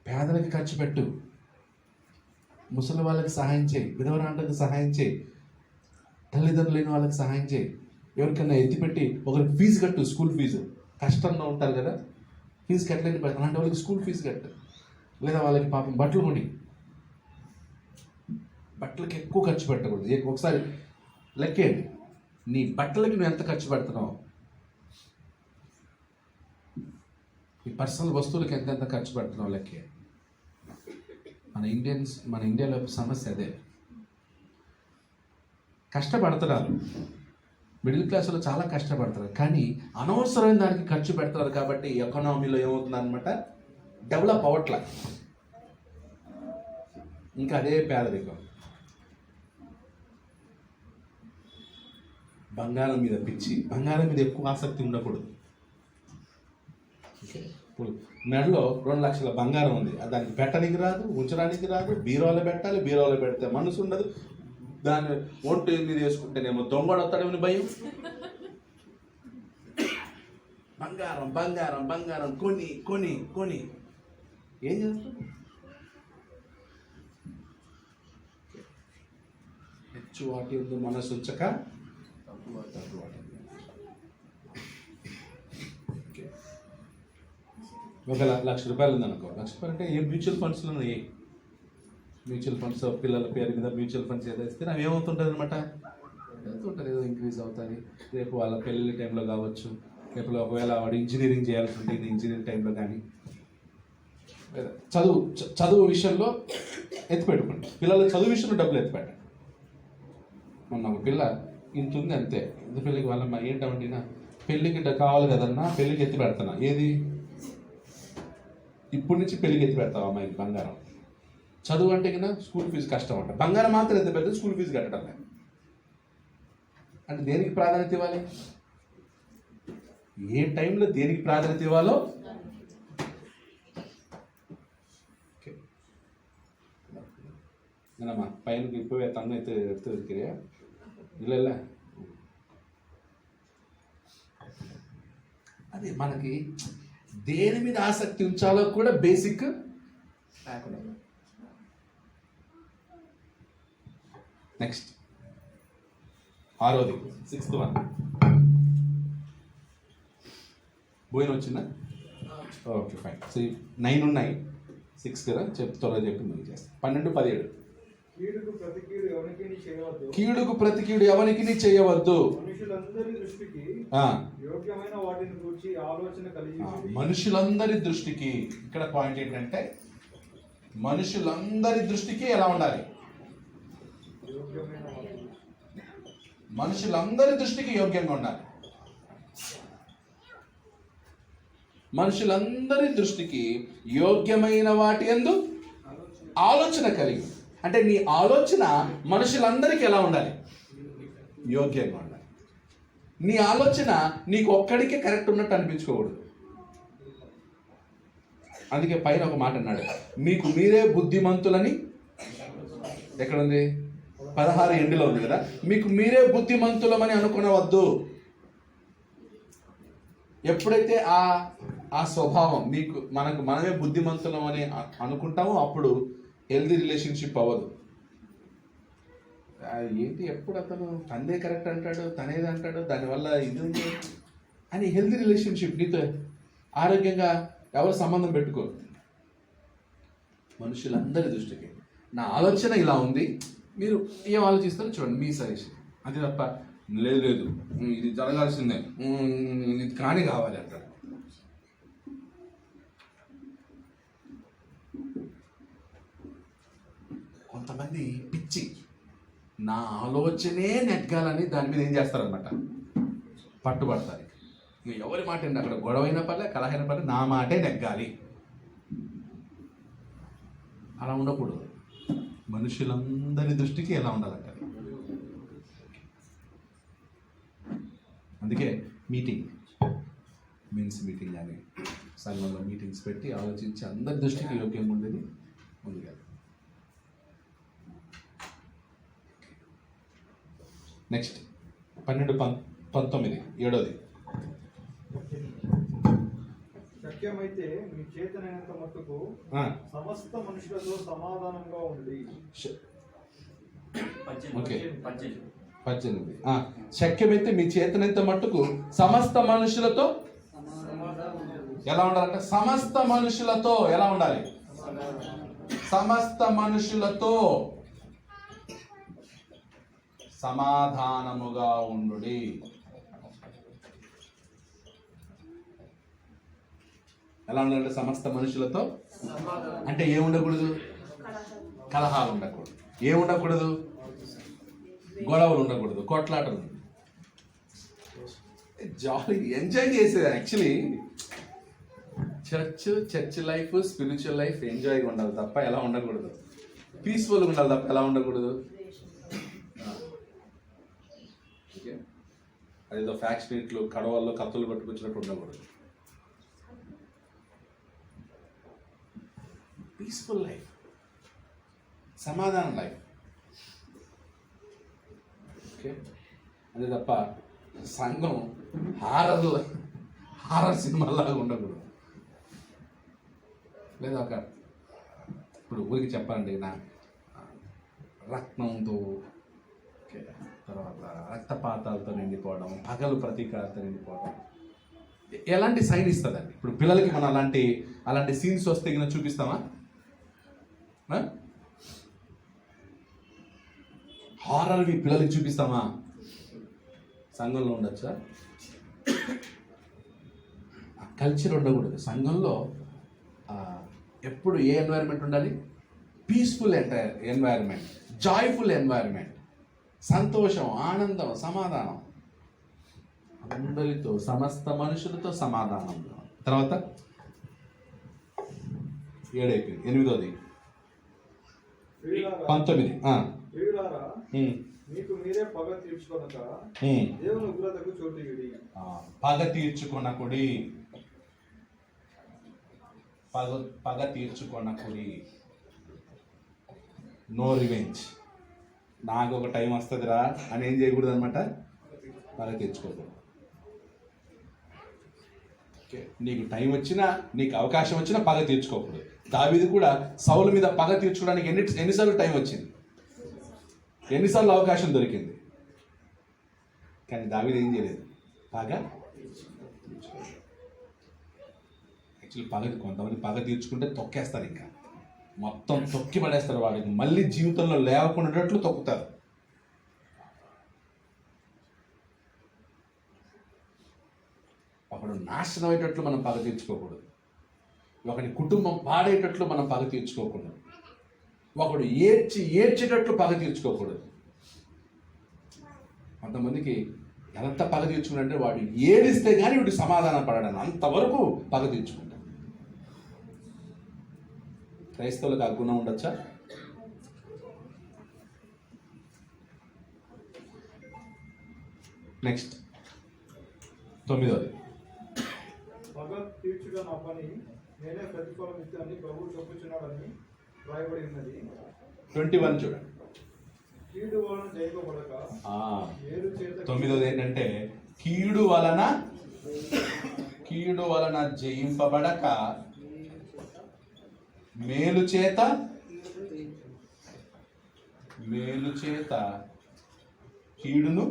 పేదలకు ఖర్చు పెట్టు, ముసలి వాళ్ళకి సహాయం చేయి, విధవరాండ్లకు సహాయం చేయి, తల్లిదండ్రులు లేని వాళ్ళకి సహాయం చేయి. ఎవరికైనా ఎత్తిపెట్టి ఒకరికి ఫీజు కట్టు, స్కూల్ ఫీజు. కష్టంగా ఉంటారు కదా, ఫీజు కట్టలేని అలాంటి వాళ్ళకి స్కూల్ ఫీజు కట్టు. లేదా వాళ్ళకి పాపం బట్టలు కొని. బట్టలకి ఎక్కువ ఖర్చు పెట్టకూడదు. ఒకసారి లెక్కేయండి, నీ బట్టలకి నువ్వు ఎంత ఖర్చు పెడుతున్నావు, ఈ పర్సనల్ వస్తువులకి ఎంతెంత ఖర్చు పెడుతున్నావు లెక్కే. మన ఇండియాలో సమస్య అదే. కష్టపడుతున్నారు, మిడిల్ క్లాస్లో చాలా కష్టపడతారు, కానీ అనవసరమైన దానికి ఖర్చు పెడతారు. కాబట్టి ఎకానమీలో ఏమవుతుంది అనమాట, డెవలప్ అవ్వట్ల. ఇంకా అదే పేదరికం. బంగారం మీద పిచ్చి, బంగారం మీద ఎక్కువ ఆసక్తి ఉండకూడదు. ఇప్పుడు మెడలో 2 లక్షల బంగారం ఉంది, దానికి పెట్టడానికి రాదు, ఉంచడానికి రాదు. బీరోలో పెట్టాలి, బీరోలో పెడితే మనసు ఉండదు. దాన్ని ఒంటి మీద వేసుకుంటేనేమో దొంగడు వస్తాడేమని భయం. బంగారం బంగారం బంగారం కొని కొని కొని ఏం చేస్తాం? హెచ్చు వాటి ఎందు మనసు ఉంచక తక్కువ వాటి. ఒక 1,00,000 రూపాయలు ఉందనుకో. 1,00,000 రూపాయలు అంటే ఏ మ్యూచువల్ ఫండ్స్లో ఉన్నాయి. మ్యూచువల్ ఫండ్స్ పిల్లల పేరు మీద మ్యూచువల్ ఫండ్స్ ఏదైతే అవి ఏమవుతుంటుంది అనమాట, వెళ్తుంటుంది, ఏదో ఇంక్రీజ్ అవుతుంది. రేపు వాళ్ళ పెళ్ళి టైంలో కావచ్చు, రేపు ఒకవేళ వాడు ఇంజనీరింగ్ చేయాల్సి ఉంటుంది, ఇంజనీరింగ్ టైంలో కానీ చదువు విషయంలో ఎత్తిపెట్టుకోండి. పిల్లల చదువు విషయంలో డబ్బులు ఎత్తిపెట్టండి. మొన్న ఒక పిల్ల ఇంత ఉంది అంతే, ఇంత పెళ్ళికి వాళ్ళమ్మ ఏంటంటే పెళ్ళికి కావాలి కదన్నా, పెళ్ళికి ఎత్తి పెడతానా. ఏది ఇప్పటి నుంచి పెళ్ళికి ఎత్తి పెడతావు అమ్మాయికి బంగారం. చదువు అంటే కన్నా స్కూల్ ఫీజు కష్టం అంట, బంగారం మాత్రం ఎంత పెద్ద స్కూల్ ఫీజు కట్టడం లేదు. అంటే దేనికి ప్రాధాన్యత ఇవ్వాలి, ఏ టైంలో దేనికి ప్రాధాన్యత ఇవ్వాలో. నేనమ్మా పైన ఇప్పుడు తను అయితే ఎడుతురికిరియా ಇಲ್ಲ అదే మనకి దేని మీద ఆసక్తి ఉంచాలో కూడా బేసిక్ లేకుండా. నెక్స్ట్ 6వ 6th వన్ భోజనం వచ్చిందా? Okay fine. సో 9 ఉన్నాయి. 6 కదా చెప్తారో చెప్పి నువ్వు చేస్తాను. 12-17 కీడుకు ప్రతి కీడు ఎవరికి చేయవద్దు. కీడుకు ప్రతి కీడు ఎవరికి చేయవద్దు. మనుషులందరి దృష్టికి యోగ్యమైన వాటిని గురించి ఆలోచన కలిగి మనుషులందరి దృష్టికి, ఇక్కడ పాయింట్ ఏంటంటే మనుషులందరి దృష్టికి ఎలా ఉండాలి? యోగ్యమైన వాటిని. మనుషులందరి దృష్టికి యోగ్యంగా ఉండాలి. మనుషులందరి దృష్టికి యోగ్యమైన వాటి యందు ఆలోచన కలిగి. అంటే నీ ఆలోచన మనుషులందరికీ ఎలా ఉండాలి? యోగ్యంగా ఉండాలి. నీ ఆలోచన నీకు ఒక్కడికే కరెక్ట్ ఉన్నట్టు అనిపించుకోకూడదు. అందుకే పైన ఒక మాట అన్నాడు, మీకు మీరే బుద్ధిమంతులని. ఎక్కడుంది? 16:8 ఉంది కదా. మీకు మీరే బుద్ధిమంతులమని అనుకునవద్దు. ఎప్పుడైతే ఆ స్వభావం మనకు మనమే బుద్ధిమంతులం అని అనుకుంటామో అప్పుడు హెల్దీ రిలేషన్షిప్ అవ్వదు. ఏంటి ఎప్పుడు అతను తనే కరెక్ట్ అంటాడు, తనేది అంటాడు, దానివల్ల ఇది ఉంది అని హెల్దీ రిలేషన్షిప్ నీతో ఆరోగ్యంగా ఎవరు సంబంధం పెట్టుకోరు. మనుషులందరి దృష్టికి నా ఆలోచన ఇలా ఉంది, మీరు ఏం ఆలోచిస్తారో చూడండి, మీ సజెషన్. అంతే తప్ప లేదు ఇది జరగాల్సిందే, ఇది కానీ కావాలి అంటాడు. కొంతమంది పిచ్చి, నా ఆలోచనే నెగ్గాలని దాని మీద ఏం చేస్తారనమాట, పట్టుబడతారు. ఇక ఎవరి మాట ఏంటి, అక్కడ గొడవైనా పర్లే, కలహైన పర్లే, నా మాటే నెగ్గాలి. అలా ఉండకూడదు. మనుషులందరి దృష్టికి ఎలా ఉండాలంట. అందుకే మీన్స్ మీటింగ్ కానీ సంఘంలో మీటింగ్స్ పెట్టి ఆలోచించి అందరి దృష్టికి యోగ్యంగా ఉండేది ముందుగా. నెక్స్ట్ 12-19 7వ. శక్యమైతే మీ చేతనైనంత మట్టుకు సమస్త మనుషులతో సమాధానంగా ఉండి. 18. శక్యమైతే మీ చేతనంత మట్టుకు సమస్త మనుషులతో ఎలా ఉండాలంటే, సమస్త మనుషులతో ఎలా ఉండాలి? సమస్త మనుషులతో సమాధానముగా ఉండుడి. ఎలా ఉండాలంటే సమస్త మనుషులతో అంటే ఏముండకూడదు? కలహాలు ఉండకూడదు. ఏముండకూడదు? గొడవలు ఉండకూడదు, కొట్లాటలు. జాలీ ఎంజాయ్ చేసేది. Actually church life, spiritual life ఎంజాయ్గా ఉండాలి తప్ప ఎలా ఉండకూడదు. పీస్ఫుల్గా ఉండాలి తప్ప ఎలా ఉండకూడదు. ఓకే, అదేదో ఫ్యాక్టరీలు కడవల్లో కత్తులు పట్టుకొచ్చినట్టు ఉండకూడదు. పీస్ఫుల్ లైఫ్, సమాధానం లైఫ్. ఓకే, అదే తప్ప సంఘం హారర్ సినిమాలాగా ఉండకూడదు. లేదా ఒక ఇప్పుడు ఊరికి చెప్పండి, నా రక్తంతో, తర్వాత రక్తపాతాలతో నిండిపోవడం, పగలు ప్రతీకారాలతో నిండిపోవడం ఎలాంటి సైన్ ఇస్తుందండి? ఇప్పుడు పిల్లలకి మనం అలాంటి సీన్స్ వస్తే కింద చూపిస్తామా? హారర్వి పిల్లలకి చూపిస్తామా? సంఘంలో ఉండొచ్చా? ఆ కల్చర్ ఉండకూడదు. సంఘంలో ఎప్పుడు ఏ ఎన్వైరన్మెంట్ ఉండాలి? పీస్ఫుల్ ఎన్వైరన్మెంట్, జాయ్ఫుల్ ఎన్వైరన్మెంట్, సంతోషం, ఆనందం, సమాధానం, అందరితో, సమస్త మనుషులతో సమాధానం. తర్వాత 7 అయిపోయింది. 8వ 19. మీకు మీరే పగ తీర్చుకొనక దేవుని ఉగ్రతకు చోటు ఇవ్వండి. పగ తీర్చుకొనకుడి, పగ తీర్చుకొనకుడి. No revenge. నాకు ఒక టైం వస్తుందిరా అని ఏం చేయకూడదు అనమాట, పగ తీర్చుకోకూడదు. నీకు టైం వచ్చినా, నీకు అవకాశం వచ్చినా పగ తీర్చుకోకూడదు. దావీదు కూడా సౌలు మీద పగ తీర్చుకోవడానికి ఎన్నిసార్లు టైం వచ్చింది, ఎన్నిసార్లు అవకాశం దొరికింది, కానీ దావీదు ఏం చేయలేదు, పగ తీర్చుకోలేదు. యాక్చువల్లీ కొంతమంది పగ తీర్చుకుంటే తొక్కేస్తారు. ఇంకా మొత్తం తొక్కి పడేస్తారు, వాడికి మళ్ళీ జీవితంలో లేవకుండాట్లు తొక్కుతారు. ఒకడు నాశనం అయ్యేటట్లు మనం పగ తీర్చుకోకూడదు. ఒకడి కుటుంబం పాడేటట్లు మనం పగ తీర్చుకోకూడదు. ఒకడు ఏడ్చేటట్లు పగ తీర్చుకోకూడదు. కొంతమందికి ఎంత పగ తీర్చుకున్నాడంటే వాడు ఏడిస్తే కానీ వీడు సమాధానం పడడానికి అంతవరకు పగ తీర్చుకుంటాడు. క్రైస్తవులకు ఆ గుణం ఉండొచ్చా? నెక్స్ట్ 9వ పగ తీర్చుట నా పని, నేనే ప్రతిఫలం ఇస్తానని ప్రభువు చెప్పుచున్నాడని రాయబడి ఉన్నది. 21 చూడండి. కీడు వలన జయింపబడక మేలు చేత 9వ ఏంటంటే కీడు వలన జయింపబడక మేలు చేత కీడును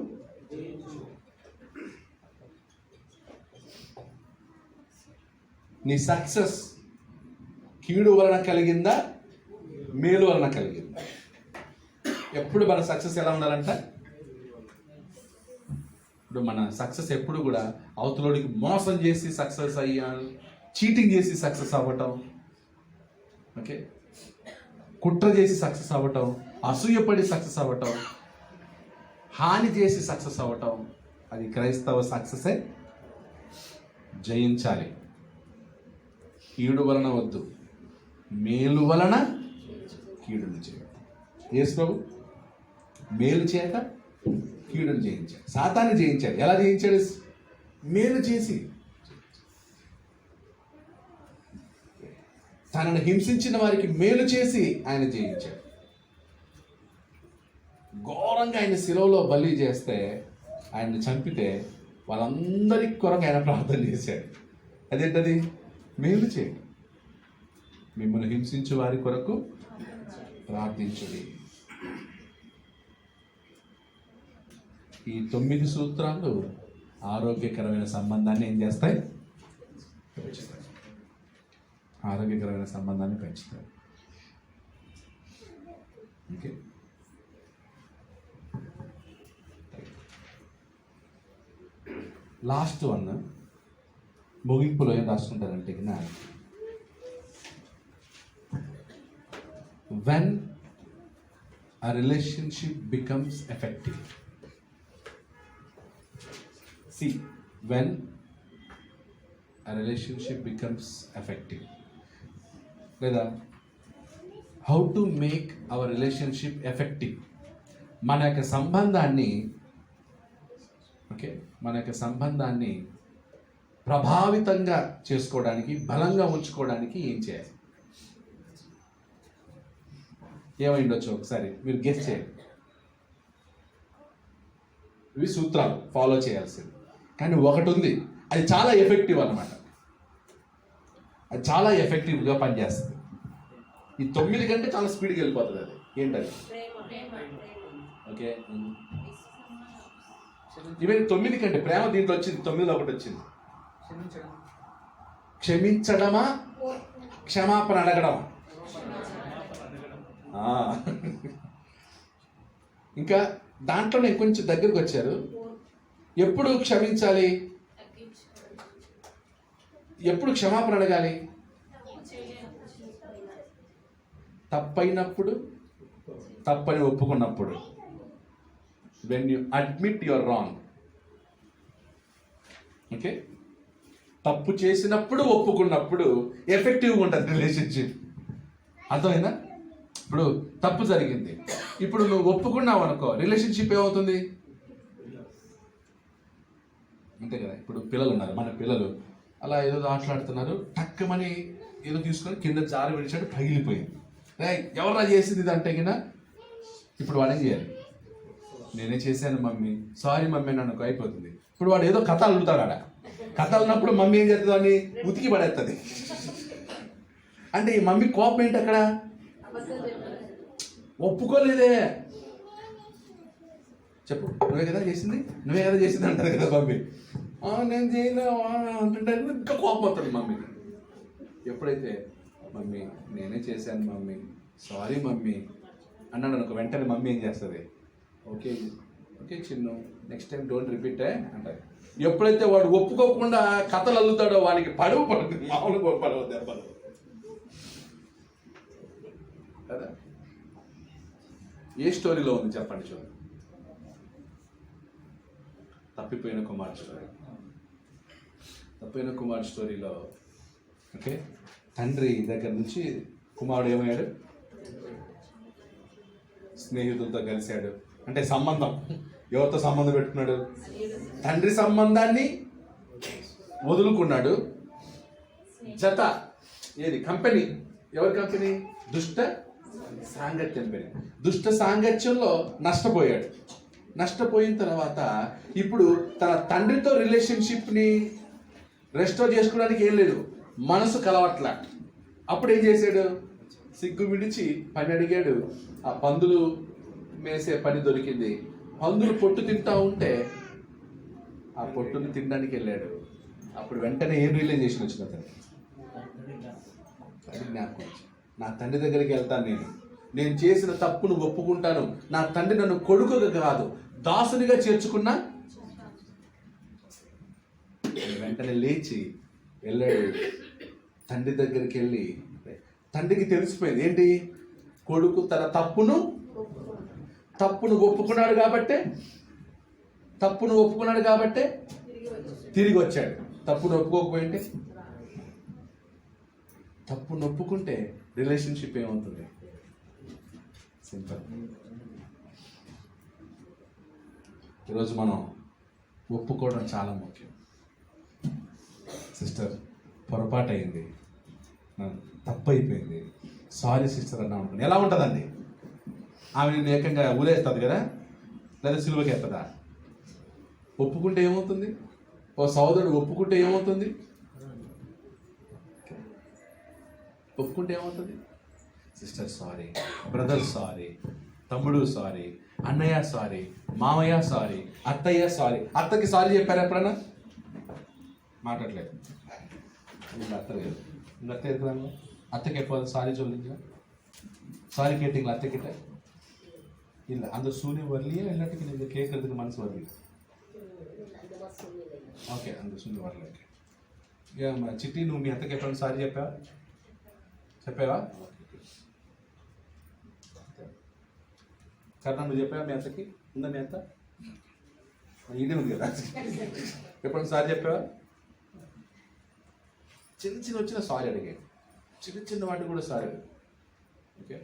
నీ సక్సెస్ కీడు వలన కలిగిందా మేలు వలన కలిగిందా? ఎప్పుడు మన సక్సెస్ ఎలా ఉండాలంట? ఇప్పుడు మన సక్సెస్ ఎప్పుడు కూడా అవతలోడికి మోసం చేసి సక్సెస్ అయ్యాను, చీటింగ్ చేసి సక్సెస్ అవ్వటం, ఓకే, కుట్ర చేసి సక్సెస్ అవ్వటం, అసూయపడి సక్సెస్ అవ్వటం, హాని చేసి సక్సెస్ అవ్వటం, అది క్రైస్తవ సక్సెసే. జయించాలి. కీడు వలన వద్దు, మేలు వలన కీడును చేయడం. యేసు ప్రభు మేలు చేత కీడును జయించాడు, సాతాన్ని జయించాడు. ఎలా జయించాడు? మేలు చేసి. తనను హింసించిన వారికి మేలు చేసి ఆయన జయించాడు. ఘోరంగా ఆయన శిలువలో బలి చేస్తే, ఆయన్ని చంపితే వాళ్ళందరి కొరకు ఆయన ప్రార్థన చేశాడు. అదేంటది? మేలు చేయండి, మిమ్మల్ని హింసించే వారి కొరకు ప్రార్థించుడి. ఈ 9 సూత్రాలు ఆరోగ్యకరమైన సంబంధాన్ని ఏం చేస్తాయి? ఆరోగ్యకరమైన సంబంధాన్ని పెంచుతాయి. ఓకే, లాస్ట్ వన్ ముగింపులో ఏం రాసుకుంటారంటే, when a relationship becomes effective. See, when a relationship becomes effective, లేదా how to make our relationship effective. మన యొక్క సంబంధాన్ని ప్రభావితంగా చేసుకోవడానికి, బలంగా ఉంచుకోవడానికి ఏం చేయాలి? ఏమైండొచ్చు ఒకసారి మీరు గెస్ చేయండి. ఇవి సూత్రాలు ఫాలో చేయాల్సింది, కానీ ఒకటి ఉంది, అది చాలా ఎఫెక్టివ్ అన్నమాట. అది చాలా ఎఫెక్టివ్గా పనిచేస్తుంది. ఈ 9 కంటే చాలా స్పీడ్గా వెళ్ళిపోతుంది. అది ఏంటది? ఓకే, ఈవెన్ 9 కంటే ప్రేమ దీంట్లో వచ్చింది, 9లో ఒకటి వచ్చింది. క్షమించడమా, క్షమాపణ అడగడమా? ఇంకా దాంట్లోనే కొంచెం దగ్గరకు వచ్చారు. ఎప్పుడు క్షమించాలి, ఎప్పుడు క్షమాపణ అడగాలి? తప్పైనప్పుడు, తప్పని ఒప్పుకున్నప్పుడు. When you admit your wrong. Okay, తప్పు చేసినప్పుడు, ఒప్పుకున్నప్పుడు ఎఫెక్టివ్గా ఉంటుంది రిలేషన్షిప్. అర్థమైందా? ఇప్పుడు తప్పు జరిగింది, ఇప్పుడు నువ్వు ఒప్పుకున్నావు అనుకో, రిలేషన్షిప్ ఏమవుతుంది? అంతే కదా. ఇప్పుడు పిల్లలు ఉన్నారు, మన పిల్లలు అలా ఏదో ఆటలాడుతున్నారు, టక్కమని ఏదో తీసుకొని కింద జారి విడిచాడు, పగిలిపోయింది. ఎవరా చేసింది ఇది అంటే కింద, ఇప్పుడు వాడేం చేయాలి? నేనే చేశాను మమ్మీ, సారీ మమ్మీ అని అనుకో, అయిపోతుంది. ఇప్పుడు వాడు ఏదో కథ అల్లుతాడు. ఆడ కథ అన్నప్పుడు మమ్మీ ఏం చేస్తుంది? అని ఉతికి పడేస్తుంది. అంటే ఈ మమ్మీ కోపం ఏంటి అక్కడ? ఒప్పుకోలేదే. చెప్పు, నువ్వే కదా చేసింది అంటారు కదా మమ్మీ. నేను చేయలే అంటుంటే ఇంకా కోపం వస్తుంది మమ్మీకి. ఎప్పుడైతే మమ్మీ నేనే చేశాను మమ్మీ, సారీ మమ్మీ అన్నాడు అనుకో, వెంటనే మమ్మీ ఏం చేస్తుంది, okay okay Chinnu, next time don't repeat అంటారు. ఎప్పుడైతే వాడు ఒప్పుకోకుండా కథలు అల్లుతాడో వాడికి పడుతుంది, మామూలుగా పడవ దెబ్బలు కదా. ఏ స్టోరీలో ఉంది చెప్పండి చూడండి, తప్పిపోయిన కుమార్ స్టోరీ. తప్పిపోయిన కుమార్ స్టోరీలో ఓకే, తండ్రి దగ్గర నుంచి కుమారుడు ఏమయ్యాడు, స్నేహితులతో కలిశాడు. అంటే సంబంధం, ఎవరితో సంబంధం పెట్టుకున్నాడు, తండ్రి సంబంధాన్ని వదులుకున్నాడు. జత ఏది కంపెనీ, ఎవరి కంపెనీ, దుష్ట సాంగత్యం పెరిగి, దుష్ట సాంగత్యంలో నష్టపోయాడు. నష్టపోయిన తర్వాత ఇప్పుడు తన తండ్రితో రిలేషన్షిప్ని రెస్టోర్ చేసుకోవడానికి ఏం లేదు, మనసు కలవట్ల. అప్పుడు ఏం చేశాడు, సిగ్గు విడిచి పని అడిగాడు. ఆ పందులు మేసే పని దొరికింది. పందులు పొట్టు తింటా ఉంటే ఆ పొట్టుని తినడానికి వెళ్ళాడు. అప్పుడు వెంటనే ఏం రియలైజేషన్ వచ్చింది అతను, అది జ్ఞాపకం వచ్చింది. నా తండ్రి దగ్గరికి వెళ్తాను, నేను చేసిన తప్పును ఒప్పుకుంటాను. నా తండ్రి నన్ను కొడుకుగా కాదు దాసునిగా చేర్చుకున్నా. వెంటనే లేచి వెళ్ళాడు. తండ్రి దగ్గరికి వెళ్ళి, తండ్రికి తెలిసిపోయింది ఏంటి, కొడుకు తన తప్పును ఒప్పుకున్నాడు కాబట్టే తిరిగి వచ్చాడు. తప్పును ఒప్పుకోకపోయింటే, తప్పును ఒప్పుకుంటే రిలేషన్షిప్ ఏమవుతుంది, సింపుల్. ఈరోజు మనం ఒప్పుకోవడం చాలా ముఖ్యం. సిస్టర్ పొరపాటు అయింది, తప్పు అయిపోయింది, సారీ సిస్టర్ అన్నా ఉంటుంది. ఎలా ఉంటుందండి, ఆమె నేను ఏకంగా ఊరేస్తుంది కదా, లేదా సిలువకి ఎత్తదా? ఒప్పుకుంటే ఏమవుతుంది, ఓ సోదరుడు ఒప్పుకుంటే ఏమవుతుంది, ఒప్పుకుంటే ఏమవుతుంది, సిస్టర్ సారీ, బ్రదర్ సారీ, తమ్ముడు సారీ, అన్నయ్య సారీ, మామయ్య సారీ, అత్తయ్య సారీ. అత్తకి సారీ చెప్పారు ఎప్పుడన్నా? మాట్లాడలేదు. அத்தை உங்கள் அத்தை இருக்கிறாங்களா? அத்தைக்கு எப்போது சாரி சொல்லுங்க, சாரி கேட்டிங்களா அத்தைக்கிட்ட? இல்லை, அந்த சூழ்நிலை வரலையே, எல்லாத்துக்கும் நீங்கள் கேட்கறதுக்கு மனசு வரலையே? ఓకే, అంత సూழ்நிலை வரல. చిట్టి నువ్వు మీ అత్తకి ఎప్పుడైనా సారీ చెప్పావా? కర్ణ నువ్వు చెప్పావా మీ అత్తకి? ఉందా మీ అత్త? ఇది ఉంది కదా, ఎప్పుడైనా సారీ చెప్పావా? చిన్న వచ్చిన సారీ అడిగాడు, చిన్న వాటికి కూడా సారీ. ఓకే,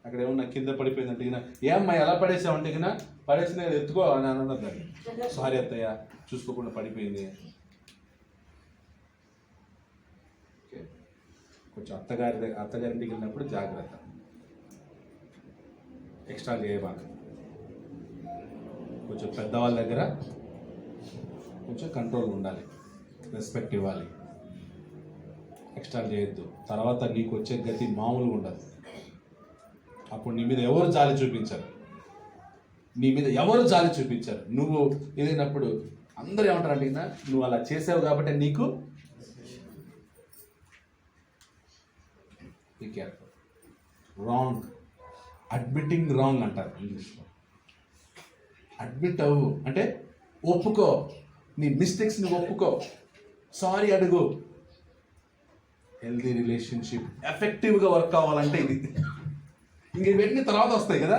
అక్కడ ఏమన్నా కింద పడిపోయిందంటే గిన, ఏమ్మా ఎలా పడేసావంటే గిన, పడేసిన ఎత్తుకో అని అన్నది దాన్ని. సారీ అత్తయ్య, చూసుకోకుండా పడిపోయింది. ఓకే, కొంచెం అత్తగారింటికి వెళ్ళినప్పుడు జాగ్రత్త, ఎక్స్ట్రా చేయబాక. కొంచెం పెద్దవాళ్ళ దగ్గర కొంచెం కంట్రోల్ ఉండాలి, రెస్పెక్ట్ ఇవ్వాలి, ఎక్స్ట్రా చేయొద్దు. తర్వాత నీకు వచ్చే గతి మామూలుగా ఉండదు. అప్పుడు నీ మీద ఎవరు జాలి చూపించారు, నువ్వు ఏదైనప్పుడు అందరూ ఏమంటారు అంటే, నువ్వు అలా చేసావు కాబట్టి నీకు be careful. Wrong, admitting wrong అంటారు ఇంగ్లీష్లో. అడ్మిట్ అవ్వు అంటే ఒప్పుకో, నీ మిస్టేక్స్ని ఒప్పుకో, సారీ అడుగు. హెల్దీ రిలేషన్షిప్ ఎఫెక్టివ్గా వర్క్ అవ్వాలంటే ఇది. ఇంక ఇవన్నీ తర్వాత వస్తాయి కదా.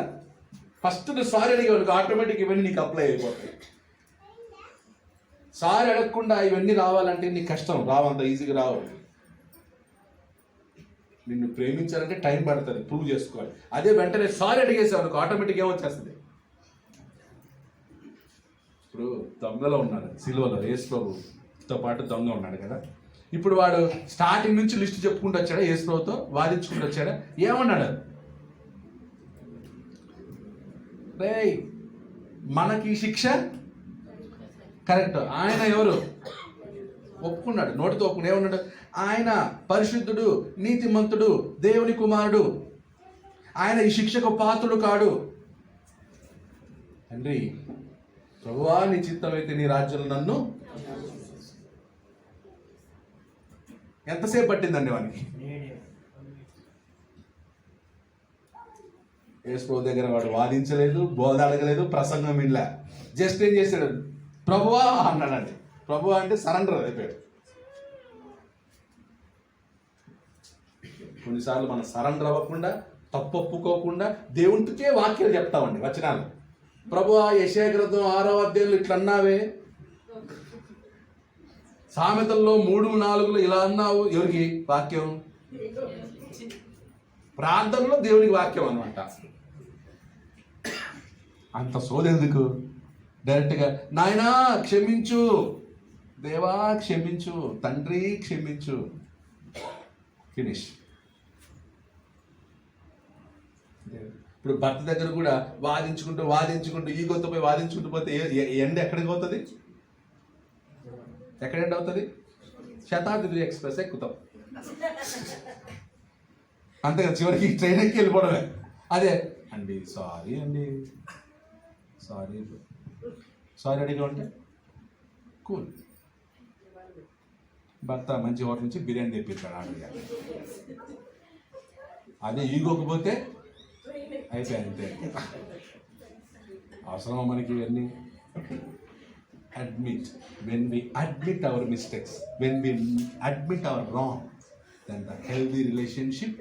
ఫస్ట్ నువ్వు సారీ అడిగేవాళ్ళకి ఆటోమేటిక్ ఇవన్నీ నీకు అప్లై అయిపోతాయి. సారీ అడగకుండా ఇవన్నీ రావాలంటే నీకు కష్టం, రావంత ఈజీగా రావు. నిన్ను ప్రేమించాలంటే టైం పడుతుంది, ప్రూవ్ చేసుకోవాలి. అదే వెంటనే సారీ అడిగేసేవాళ్ళకి ఆటోమేటిక్ ఏమొచ్చేస్తుంది. ఇప్పుడు దొంగలో ఉన్నాడు, సిలువలో యేసు ప్రభుతో పాటు దొంగ ఉన్నాడు కదా. ఇప్పుడు వాడు స్టార్టింగ్ నుంచి లిస్ట్ చెప్పుకుంటూ వచ్చాడా, యేసు ప్రభుతో వాదించుకుంటూ వచ్చాడా? ఏమన్నాడు? రేయ్, మనకి శిక్ష కరెక్ట్. ఆయన ఎవరు? ఒప్పుకున్నాడు, నోటితో ఒప్పుకున్నాడు. ఏమన్నాడు? ఆయన పరిశుద్ధుడు, నీతిమంతుడు, దేవుని కుమారుడు, ఆయన ఈ శిక్షకు పాత్రుడు కాడు. తండ్రి, ప్రభువా నీ చిత్తమైతే నీ రాజ్యంలో నన్ను. ఎంతసేపు పట్టిందండి వానికి? యేసు ప్రభు దగ్గర వాడు వాదించలేదు, బోధ అడగలేదు, ప్రసంగం వినలే. జస్ట్ ఏం చేశాడు? ప్రభువా అన్నాడండి. ప్రభువా అంటే సరెండర్ అయిపోయాడు. కొన్నిసార్లు మనం సరెండర్ అవ్వకుండా, తప్పు ఒప్పుకోకుండా దేవునికే వాక్యాలు చెప్తామండి, వచనాలు. ప్రభువా యెషయా గ్రంథం 6వ అధ్యాయంలో ఇట్లా అన్నావే, సామెతల్లో 3:4 ఇలా అన్నావు. ఎవరికి వాక్యం? ప్రార్థనలో దేవునికి వాక్యం అనమాట. అంత సోదెందుకు? డైరెక్ట్గా నాయనా క్షమించు, దేవా క్షమించు, తండ్రి క్షమించు, ఫినిష్. ఇప్పుడు భర్త దగ్గర కూడా వాదించుకుంటూ ఈగోతో పోయి వాదించుకుంటూ పోతే ఎండ ఎక్కడికి పోతుంది? ఎక్కడ ఎండ్ అవుతుంది? శతాబ్ది ఎక్స్ప్రెస్ ఎక్కుతాం అంతే కదా. చివరికి ట్రైన్ ఎక్కి వెళ్ళిపోవడమే. అదే అండి సారీ అడిగా ఉంటే కూల్. భర్త మంచి హోటల్ నుంచి బిర్యానీ తెప్పిస్తాడు ఆడిగా. అదే ఈగోకపోతే అయిపోయి అంతే. అవసరమా మనకి ఇవన్నీ? when we admit our mistakes, when we admit our wrong, then the healthy relationship.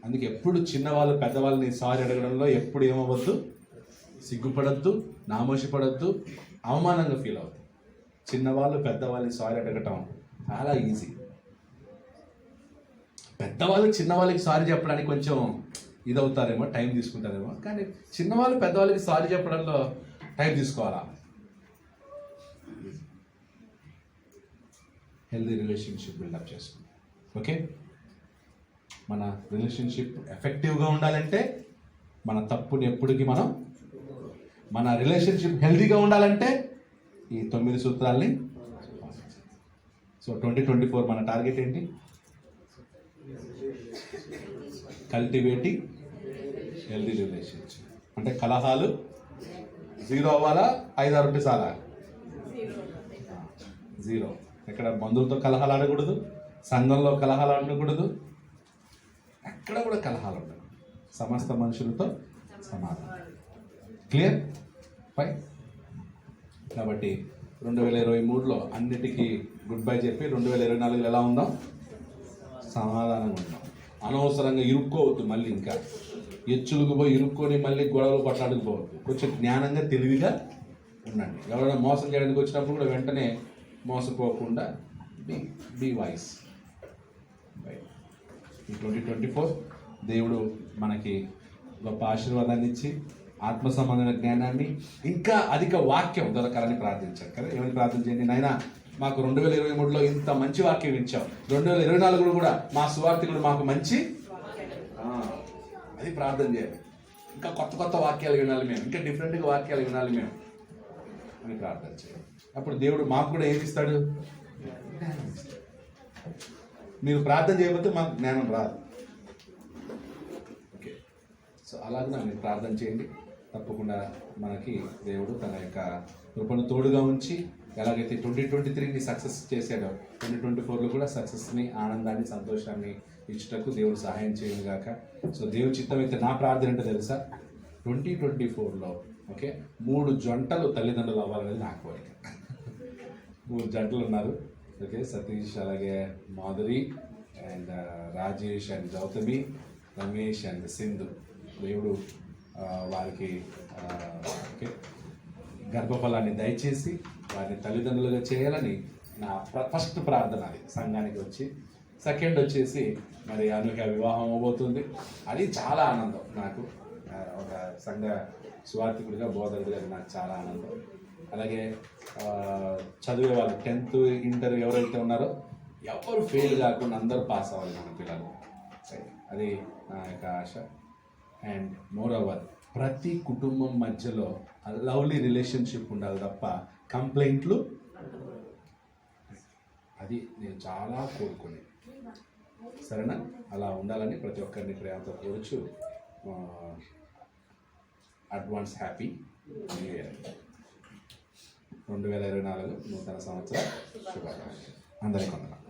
అందుకే ఎప్పుడు చిన్నవాళ్ళు పెద్దవాళ్ళని సారీ అడగడంలో ఎప్పుడు ఏమవ్వద్దు, సిగ్గుపడద్దు, నామోషపడద్దు, అవమానంగా ఫీల్ అవుతుంది. చిన్నవాళ్ళు పెద్దవాళ్ళని సారీ అడగటం చాలా ఈజీ. పెద్దవాళ్ళు చిన్నవాళ్ళకి సారీ చెప్పడానికి కొంచెం ఇదవుతారేమో, టైం తీసుకుంటారేమో. కానీ చిన్నవాళ్ళు పెద్దవాళ్ళకి సారీ చెప్పడంలో టైం తీసుకోవాలా. హెల్దీ రిలేషన్షిప్ బిల్డప్ చేసుకుంటాం. ఓకే, మన రిలేషన్షిప్ ఎఫెక్టివ్గా ఉండాలంటే మన తప్పుని ఎప్పటికీ మన రిలేషన్షిప్ హెల్దీగా ఉండాలంటే ఈ 9 సూత్రాల్ని. సో 2024 మన టార్గెట్ ఏంటి? Cultivating healthy relationship. అంటే కలహాలు 0 అవ్వాలా, 5-6 ఉంటే చాలా? 0. ఎక్కడ బంధువులతో కలహాలు ఆడకూడదు, సంఘంలో కలహాలు ఆడకూడదు, ఎక్కడ కూడా కలహాలు ఉండదు. సమస్త మనుషులతో సమాధానం. క్లియర్? ఫైన్. కాబట్టి 2023లో అన్నిటికీ గుడ్ బై చెప్పి 2024లో ఎలా ఉందాం? సమాధానంగా ఉందాం. అనవసరంగా ఇరుక్కోవద్దు. మళ్ళీ ఇంకా ఎచ్చులకు పోయి ఇరుక్కొని మళ్ళీ గొడవలు పట్లాడుకుపోవద్దు. కొంచెం జ్ఞానంగా తెలివిగా ఉండండి. ఎవరైనా మోసం చేయడానికి వచ్చినప్పుడు కూడా వెంటనే మోసపోకుండా బీ వాయిస్. ఈ 2024 దేవుడు మనకి గొప్ప ఆశీర్వాదాన్ని ఇచ్చి ఆత్మ సంబంధమైన జ్ఞానాన్ని, ఇంకా అధిక వాక్యం దొరకాలని ప్రార్థించారు కదా. ఏమని ప్రార్థన చేయండి? నాయనా మాకు 2023లో ఇంత మంచి వాక్యం ఇచ్చాం, 2024లో కూడా మా సువార్థికుడు మాకు మంచి, అది ప్రార్థన చేయాలి. ఇంకా కొత్త వాక్యాలు వినాలి మేము, ఇంకా డిఫరెంట్గా వాక్యాలు వినాలి మేము అని ప్రార్థన చేయాలి. అప్పుడు దేవుడు మాకు కూడా ఏమి ఇస్తాడు? జ్ఞానం ఇస్తాడు. మీరు ప్రార్థన చేయకపోతే మాకు జ్ఞానం రాదు. ఓకే, సో అలాగే మీరు ప్రార్థన చేయండి. తప్పకుండా మనకి దేవుడు తన యొక్క కృపను తోడుగా ఉంచి ఎలాగైతే 2023ని సక్సెస్ చేశాడో 2024లో కూడా సక్సెస్ని, ఆనందాన్ని, సంతోషాన్ని ఇచ్చుటకు దేవుడు సహాయం చేయను గాక. సో దేవుడి చిత్తం అయితే నా ప్రార్థన అంటే తెలుసా? 2024లో ఓకే 3 జంటలు తల్లిదండ్రులు అవ్వాలనేది నా కోరిక. 3 జంటలు ఉన్నారు. ఓకే, సతీష్, అలాగే Madhuri and Rajesh and Gautami, Ramesh and Sindhu. దేవుడు వారికి ఓకే గర్భఫలాన్ని దయచేసి వారిని తల్లిదండ్రులుగా చేయాలని నా ఫస్ట్ ప్రార్థన. అది సంఘానికి వచ్చి. సెకండ్ వచ్చేసి మరి అనూహ్య వివాహం అవబోతుంది. అది చాలా ఆనందం నాకు. ఒక సంఘ సువార్థికుడిగా, బోధకుడిగా నాకు చాలా ఆనందం. అలాగే చదివే వాళ్ళు 10th, ఇంటర్ ఎవరైతే ఉన్నారో ఎవరు ఫెయిల్ కాకుండా అందరూ పాస్ అవ్వాలి మన పిల్లలు. అది నా యొక్క ఆశ. అండ్ మోర్ ఓవర్ ప్రతి కుటుంబం మధ్యలో లవ్లీ రిలేషన్షిప్ ఉండాలి తప్ప కంప్లైంట్లు, అది నేను చాలా కోరుకునేది. సరేనా? అలా ఉండాలని ప్రతి ఒక్కరిని ప్రేమతో కోరుచు అడ్వాన్స్ హ్యాపీ న్యూ ఇయర్ 2024 నూతన సంవత్సర శుభాకాంక్షలు. అందరికీ వందనాలు.